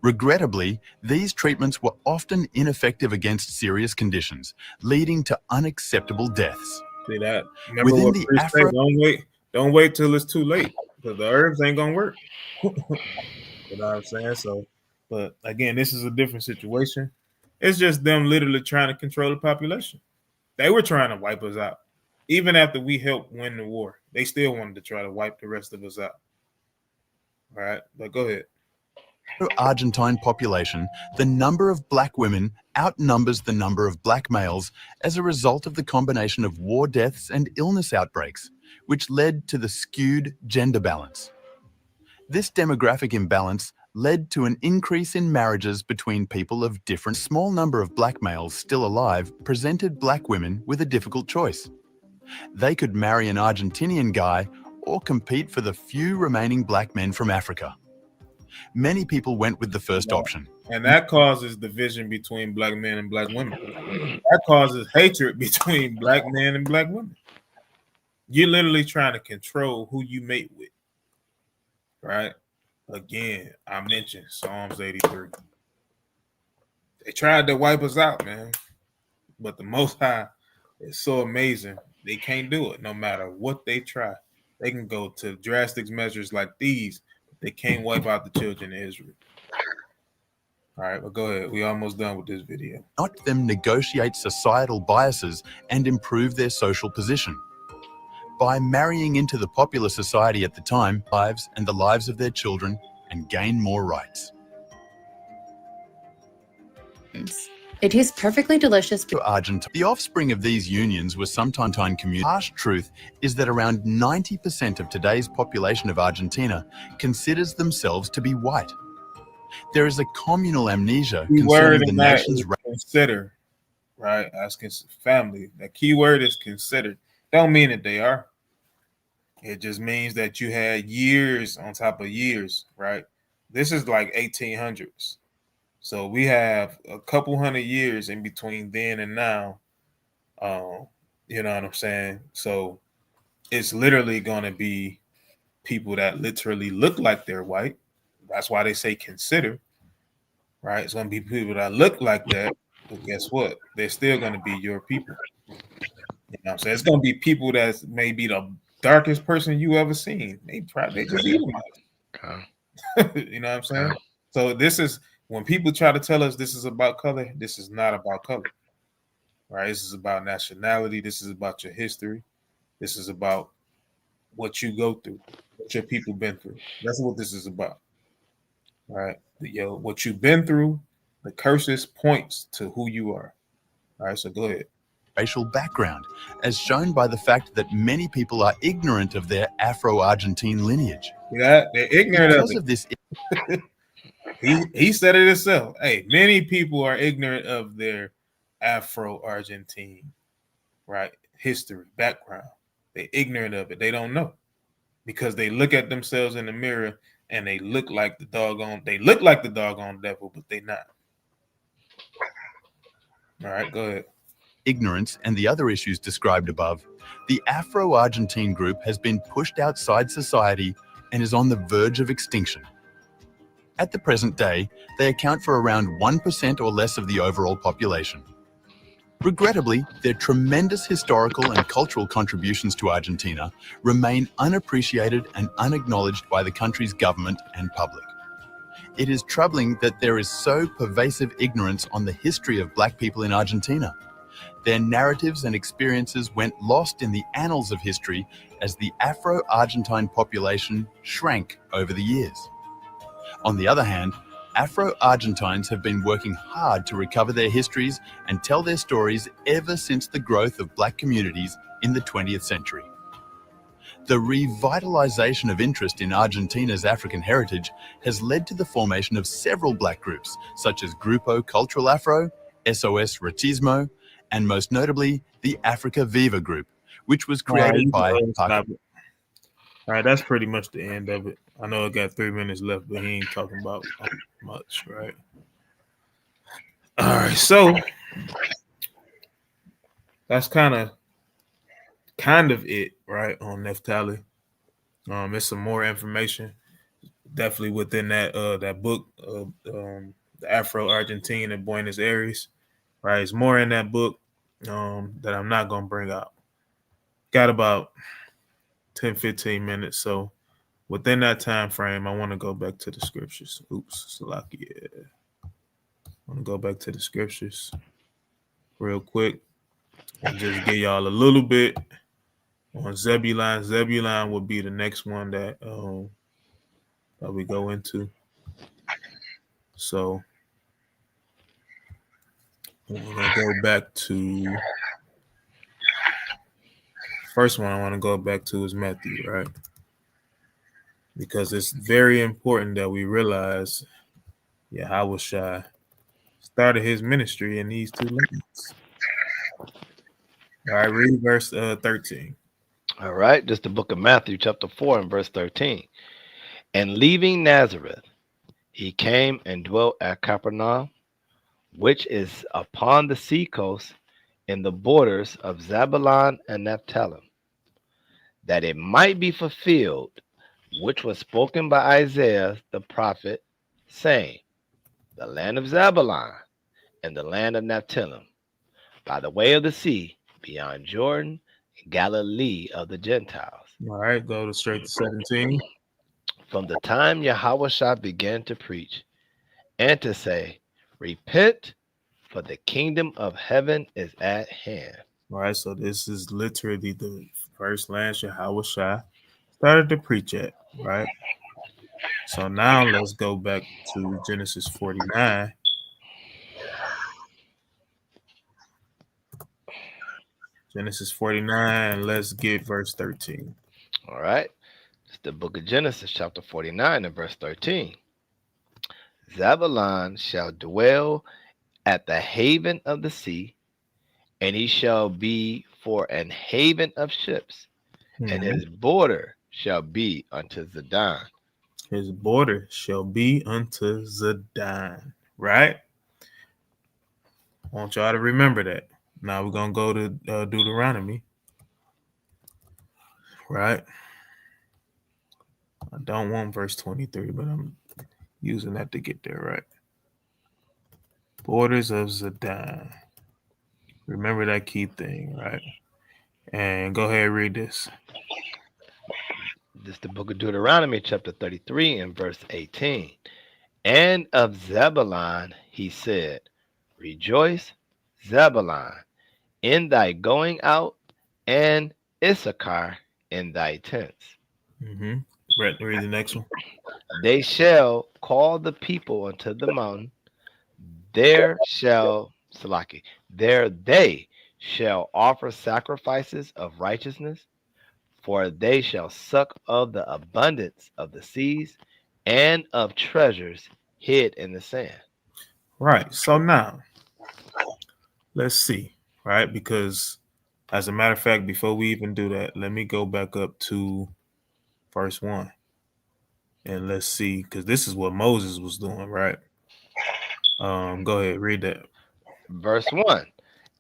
Regrettably, these treatments were often ineffective against serious conditions, leading to unacceptable deaths. See that? Remember Within what the Chris said, don't wait till it's too late, because the herbs ain't gonna work. You know what I'm saying? So, but again, this is a different situation. It's just them literally trying to control the population. They were trying to wipe us out. Even after we helped win the war, they still wanted to try to wipe the rest of us out. All right, but go ahead. Argentine population, the number of black women outnumbers the number of black males as a result of the combination of war deaths and illness outbreaks, which led to the skewed gender balance. This demographic imbalance led to an increase in marriages between people of different. Small number of black males still alive presented black women with a difficult choice. They could marry an Argentinian guy or compete for the few remaining black men from Africa. Many people went with the first option. And that causes division between black men and black women. That causes hatred between black men and black women. You're literally trying to control who you mate with. Right? Again, I mentioned Psalms 83. They tried to wipe us out, man. But the Most High is so amazing. They can't do it no matter what they try. They can go to drastic measures like these, but they can't wipe out the children of Israel. All right, well, go ahead. We almost done with this video. Not them negotiate societal biases and improve their social position. By marrying into the popular society at the time, lives and the lives of their children, and gain more rights. It tastes perfectly delicious. To Argentina, the offspring of these unions were sometime community. Harsh truth is that around 90% of today's population of Argentina considers themselves to be white. There is a communal amnesia concerning the nation's consider, right? Asking family. The key word is considered. Don't mean that they are. It just means that you had years on top of years, right? This is like 1800s. So we have a couple hundred years in between then and now. You know what I'm saying? So it's literally going to be people that literally look like they're white. That's why they say consider, right? It's going to be people that look like that. But guess what? They're still going to be your people. You know what I'm saying? It's going to be people that may be the darkest person you ever seen. They just eat them. You know what I'm saying? So this is, when people try to tell us this is about color, this is not about color, right? This is about nationality. This is about your history. This is about what you go through, what your people been through. That's what this is about, right? What you've been through, the curses points to who you are. All right, so go ahead. Racial background, as shown by the fact that many people are ignorant of their Afro-Argentine lineage. Yeah, they're ignorant because of of this. He said it himself. Hey, many people are ignorant of their Afro-Argentine, right, history, background. They're ignorant of it. They don't know because they look at themselves in the mirror and they look like the doggone devil, but they're not. All right, go ahead. Ignorance and the other issues described above, the Afro-Argentine group has been pushed outside society and is on the verge of extinction. At the present day, they account for around 1% or less of the overall population. Regrettably, their tremendous historical and cultural contributions to Argentina remain unappreciated and unacknowledged by the country's government and public. It is troubling that there is so pervasive ignorance on the history of Black people in Argentina. Their narratives and experiences went lost in the annals of history as the Afro-Argentine population shrank over the years. On the other hand, Afro-Argentines have been working hard to recover their histories and tell their stories ever since the growth of Black communities in the 20th century. The revitalization of interest in Argentina's African heritage has led to the formation of several Black groups, such as Grupo Cultural Afro, SOS Racismo, and most notably, the Africa Viva group, which was created by... All right, that's pretty much the end of it. I know I got 3 minutes left, but he ain't talking about much, right? All right, so that's kind of it, right, on Naphtali. There's some more information, definitely within that book, the Afro-Argentine and Buenos Aires, right? There's more in that book that I'm not gonna bring out. Got about 10-15 minutes, so within that time frame, I want to go back to the scriptures. Oops, Salakia. I want to go back to the scriptures real quick and just give y'all a little bit on Zebulon. Zebulon will be the next one that we go into. So we're gonna go back to first one I want to go back to is Matthew, right? Because it's very important that we realize Yahushua started his ministry in these two lanes. All right, read verse 13. All right, this is the book of Matthew, chapter 4, and verse 13. And leaving Nazareth, he came and dwelt at Capernaum, which is upon the seacoast in the borders of Zebulon and Naphtali, that it might be fulfilled, which was spoken by Isaiah the prophet, saying, the land of Zebulun in the land of Naphtali, by the way of the sea, beyond Jordan, Galilee of the Gentiles. All right, go to straight to 17. From the time Yahweh began to preach and to say, repent, for the kingdom of heaven is at hand. All right, so this is literally the first land Yahweh started to preach at, right? So now let's go back to Genesis 49. Genesis 49, let's get verse 13. All right. It's the book of Genesis, chapter 49, and verse 13. Zebulon shall dwell at the haven of the sea, and he shall be for an haven of ships, and his border shall be unto Zidon. His border shall be unto Zidon, right? I want y'all to remember that. Now we're going to go to Deuteronomy, right? I don't want verse 23, but I'm using that to get there, right? Borders of Zidon. Remember that key thing, right? And go ahead and read this. This is the book of Deuteronomy, chapter 33, and verse 18. And of Zebulon he said, rejoice, Zebulon, in thy going out, and Issachar in thy tents. Mm-hmm. Read the next one. They shall call the people unto the mountain. There they shall offer sacrifices of righteousness, for they shall suck of the abundance of the seas and of treasures hid in the sand. Right. So now, let's see, right? Because as a matter of fact, before we even do that, let me go back up to verse 1. And let's see, because this is what Moses was doing, right? Go ahead, read that. Verse 1.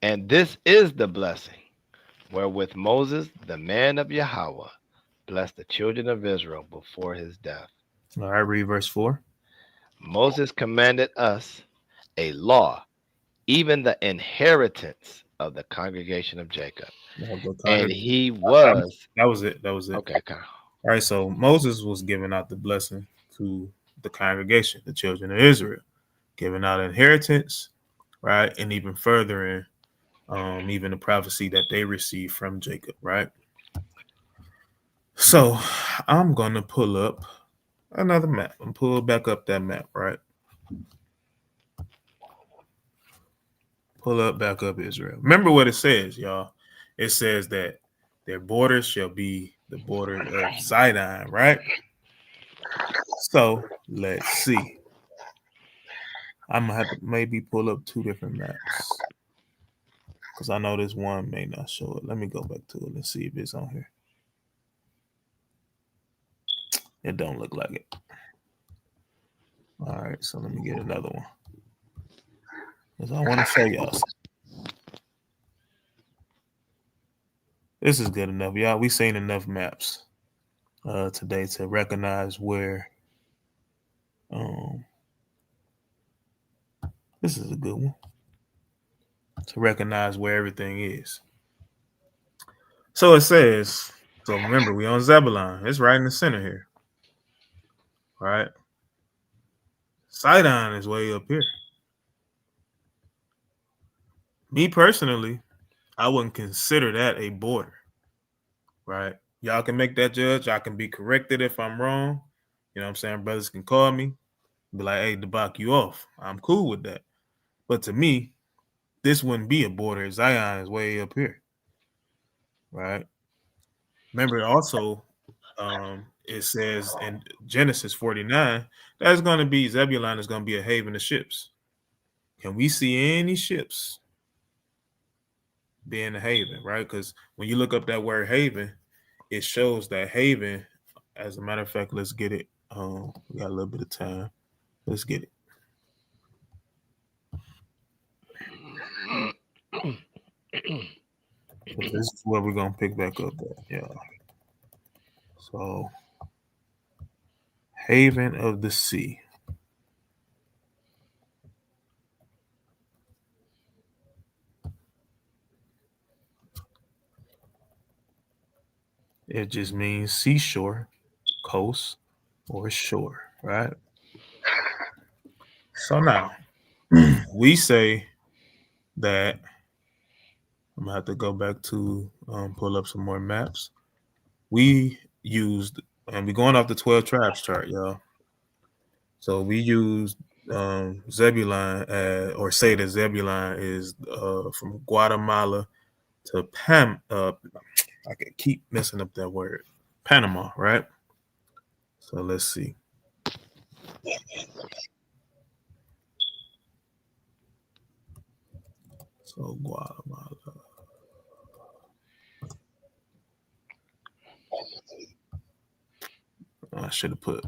And this is the blessing wherewith Moses, the man of Yahweh, blessed the children of Israel before his death. All right, read verse 4. Moses commanded us a law, even the inheritance of the congregation of Jacob. And he was. That was it. Okay. All right, so Moses was giving out the blessing to the congregation, the children of Israel, giving out inheritance, right? And even furthering even the prophecy that they received from Jacob, right? So I'm going to pull up another map and pull back up that map, right? Pull back up Israel. Remember what it says, y'all. It says that their borders shall be the border of Zidon, right? So let's see. I'm going to have to maybe pull up two different maps because I know this one may not show it. Let me go back to it and see if it's on here. It don't look like it. All right, so let me get another one because I want to show y'all something. This is good enough, y'all. We've seen enough maps today to recognize where. This is a good one to recognize where everything is. So it says. So remember, we on Zebulon. It's right in the center here. All right. Sidon is way up here. Me personally, I wouldn't consider that a border. Right. Y'all can make that judge. I can be corrected if I'm wrong. You know what I'm saying? Brothers can call me. Be like, hey, to block you off. I'm cool with that. But to me, this wouldn't be a border. Zion is way up here. Right. Remember also, it says in Genesis 49, that's going to be Zebulon is going to be a haven of ships. Can we see any ships being a haven, right? Because when you look up that word haven, it shows that haven. As a matter of fact, let's get it. We got a little bit of time. Let's get it. This is where we're going to pick back up at. Yeah. So, haven of the sea. it just means seashore, coast, or shore, right? So now we say that I'm gonna have to go back to pull up some more maps. We used, and we're going off the 12 tribes chart, y'all. So we used Zebulon, or say that Zebulon is from Guatemala to I can keep messing up that word, Panama, right? So let's see. So Guatemala. I should have put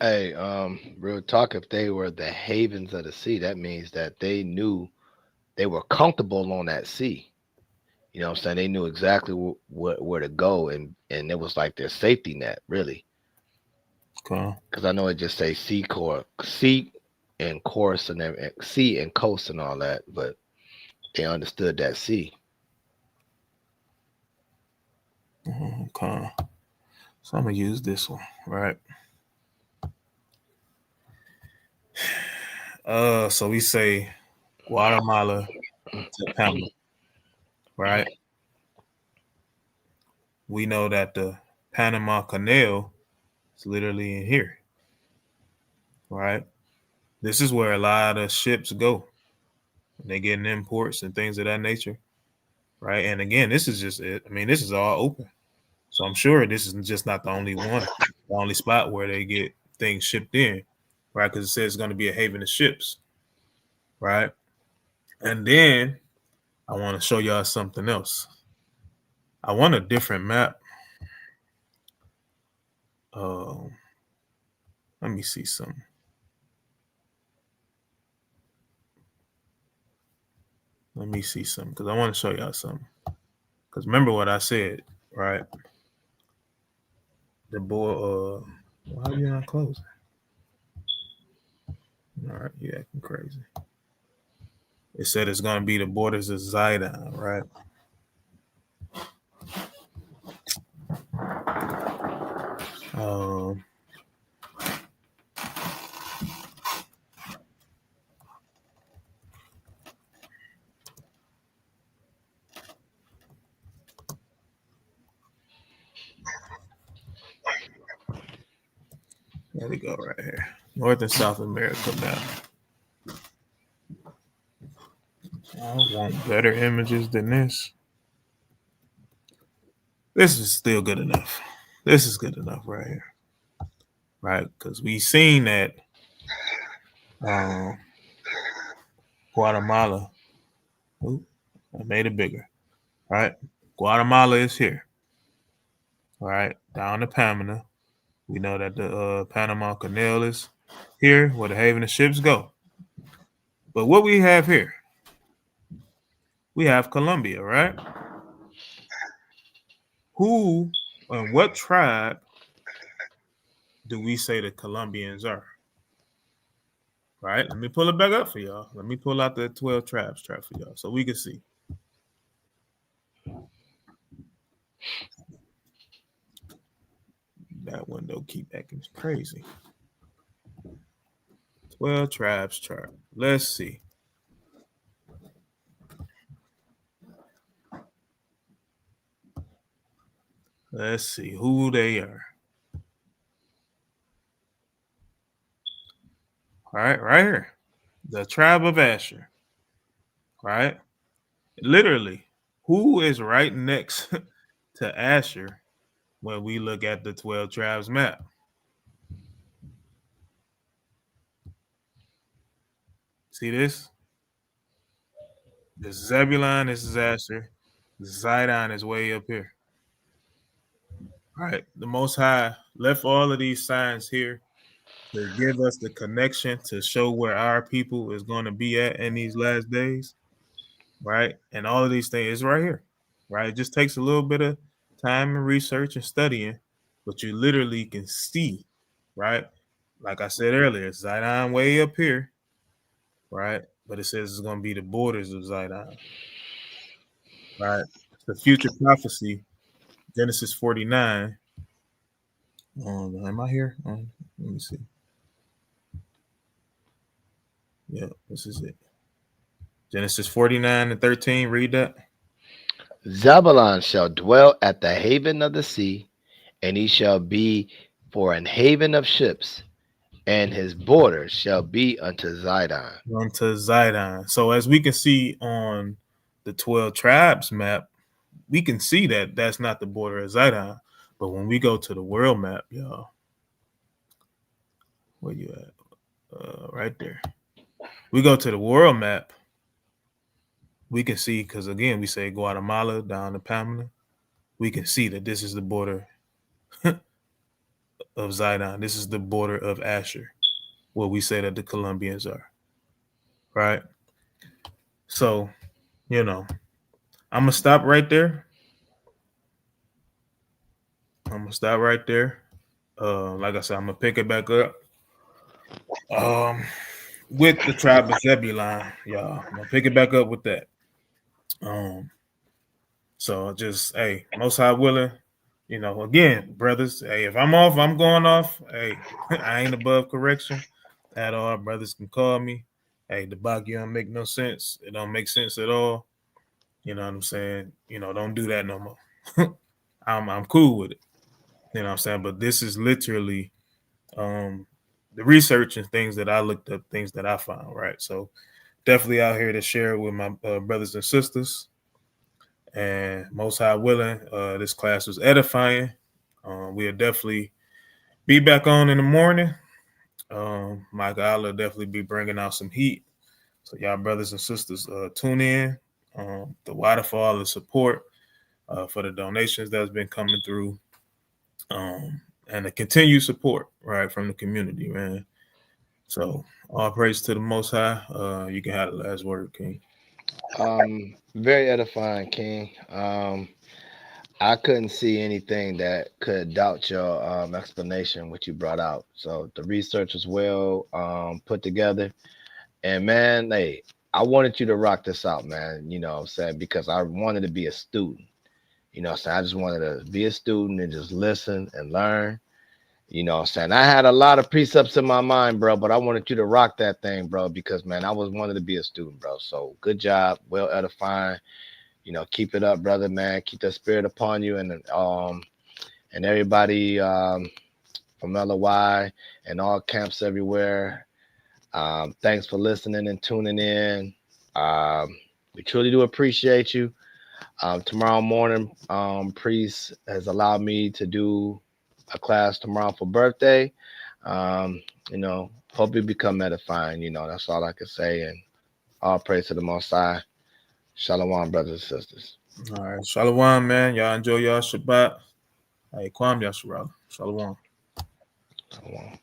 Hey, real talk. If they were the havens of the sea, that means that they knew they were comfortable on that sea. You know what I'm saying? They knew exactly where to go, and it was like their safety net, really. Because I know it just say sea and course and sea and coast and all that, but they understood that sea. Okay. So I'm gonna use this one, right? So we say Guatemala to Panama, right? We know that the Panama Canal is literally in here, right? This is where a lot of ships go. They get in imports and things of that nature, right? And again, this is just it. I mean, this is all open. So I'm sure this is just not the only one, the only spot where they get things shipped in, right? Because it says it's going to be a haven of ships, right? And then I want to show y'all something else. I want a different map. Let me see something. Let me see something because I want to show y'all something. Because remember what I said, right? The boy, why are you not closing? All right, you acting crazy. It said it's going to be the borders of Zidon, right? There we go, right here. North and South America map. I want better images than this. This is still good enough. This is good enough right here. Right? Because we seen that Guatemala. Ooh, I made it bigger. Right? Guatemala is here. Right? Down to Panama. We know that the Panama Canal is here where the haven of ships go. But what we have here, we have Colombia, right? Who and what tribe do we say the Colombians are? Right? Let me pull it back up for y'all. Let me pull out the 12 tribes chart for y'all so we can see. That window keep acting crazy. 12 tribes chart. Let's see. Let's see who they are. All right, right here. The tribe of Asher. Right? Literally, who is right next to Asher when we look at the 12 tribes map? See this? This is Zebulon, this is Asher. Zidon is way up here. Right. The Most High left all of these signs here to give us the connection to show where our people is going to be at in these last days. Right. And all of these things is right here. Right. It just takes a little bit of time and research and studying, but you literally can see. Right. Like I said earlier, Zidon way up here. Right. But it says it's going to be the borders of Zidon. Right. the future prophecy, Genesis 49. Am I here? Let me see. Yeah, this is it. Genesis 49 and 13. Read that. Zebulon shall dwell at the haven of the sea, and he shall be for an haven of ships, and his border shall be unto Zidon. Unto Zidon. So as we can see on the 12 tribes map, we can see that that's not the border of Zidon. But when we go to the world map, y'all, where you at? Right there. We go to the world map, we can see, because again, we say Guatemala down to Panama. We can see that this is the border of Zidon. This is the border of Asher, where we say that the Colombians are. Right? So, I'm going to stop right there. Like I said, I'm going to pick it back up. With the tribe of Zebulon, y'all. I'm going to pick it back up with that. So just, hey, most high willing, again, brothers, hey, if I'm off, I'm going off. Hey, I ain't above correction at all. Brothers can call me. Hey, the Baki don't make no sense. It don't make sense at all. You know what I'm saying? Don't do that no more. I'm cool with it. You know what I'm saying? But this is literally the research and things that I looked up, things that I found, right? So definitely out here to share with my brothers and sisters. And most high willing, this class was edifying. We'll definitely be back on in the morning. My God will definitely be bringing out some heat. So y'all brothers and sisters, tune in. The waterfall of support for the donations that's been coming through. And the continued support, right, from the community, man. So all praise to the Most High. You can have the last word, King. Very edifying, King. I couldn't see anything that could doubt your explanation, what you brought out. So the research was well put together. And man, hey, I wanted you to rock this out, man. You know what I'm saying? Because I wanted to be a student. You know what I'm saying? I just wanted to be a student and just listen and learn. You know what I'm saying? I had a lot of precepts in my mind, bro, but I wanted you to rock that thing, bro, because, man, I was wanted to be a student, bro. So good job. Well edifying. Keep it up, brother, man. Keep that spirit upon you and everybody from LOY and all camps everywhere. Thanks for listening and tuning in. We truly do appreciate you. Tomorrow morning, Priest has allowed me to do a class tomorrow for birthday. Hope you become edifying. That's all I can say. And all praise to the Most High. Shalom, brothers and sisters. All right. Shalom, man. Y'all enjoy y'all Shabbat. Hey, Kwam Yasharala. Shalom. Shalom.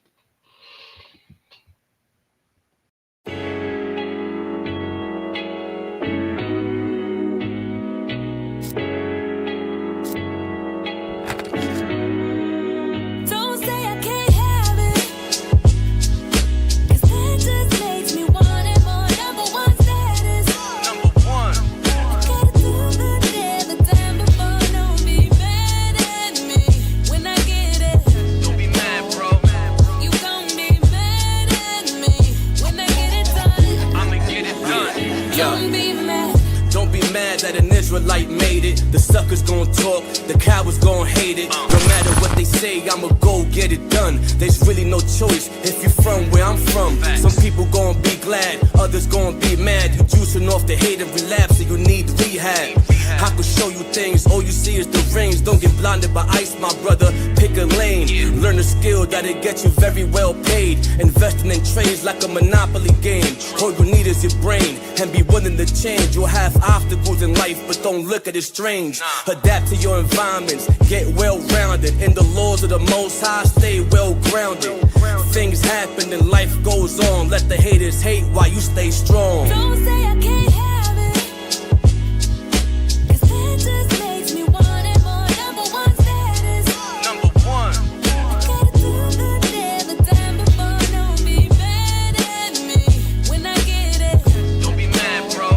That an Israelite made it. The suckers gon' talk, the cowards gon' hate it. No matter what they say, I'ma go get it done. There's really no choice if you're from where I'm from. Some people gon' be glad, others gon' be mad. You juicing off the hate and relapse, so you need rehab. I could show you things, all you see is the rings. Don't get blinded by ice, my brother. Pick a lane, learn a skill that'll get you very well paid. Investing in trades like a monopoly game. All you need is your brain and be willing to change. You'll have obstacles in life, but don't look at it strange. Adapt to your environments, get well rounded. In the laws of the Most High, stay well grounded. Things happen and life goes on. Let the haters hate while you stay strong. Don't say I can't have it, 'cause that just makes me want it more. Number one status. Number one. I gotta do the day, the time before. Don't be mad at me when I get it. Don't be mad, bro.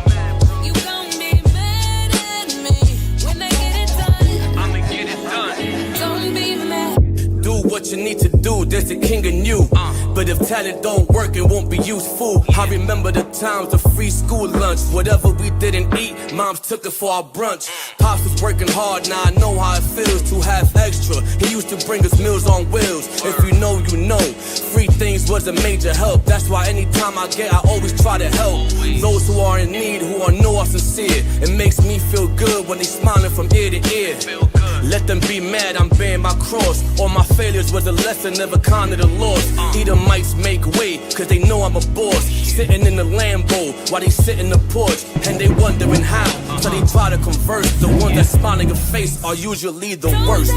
You gon' be mad at me when I is the king in you. But if talent don't work, it won't be useful. I remember the times of free school lunch. Whatever we didn't eat, moms took it for our brunch. Pops was working hard, now I know how it feels to have extra. He used to bring us meals on wheels. If you know, you know. Free things was a major help. That's why anytime I get, I always try to help those who are in need, who are sincere. It makes me feel good when they smiling from ear to ear. Let them be mad, I'm bearing my cross. All my failures was a lesson, never counted a loss. Edomites make way, cause they know I'm a boss. Sitting in the Lambo, while they sit in the porch. And they wondering how, so they try to converse. The ones that smile in your face are usually the worst.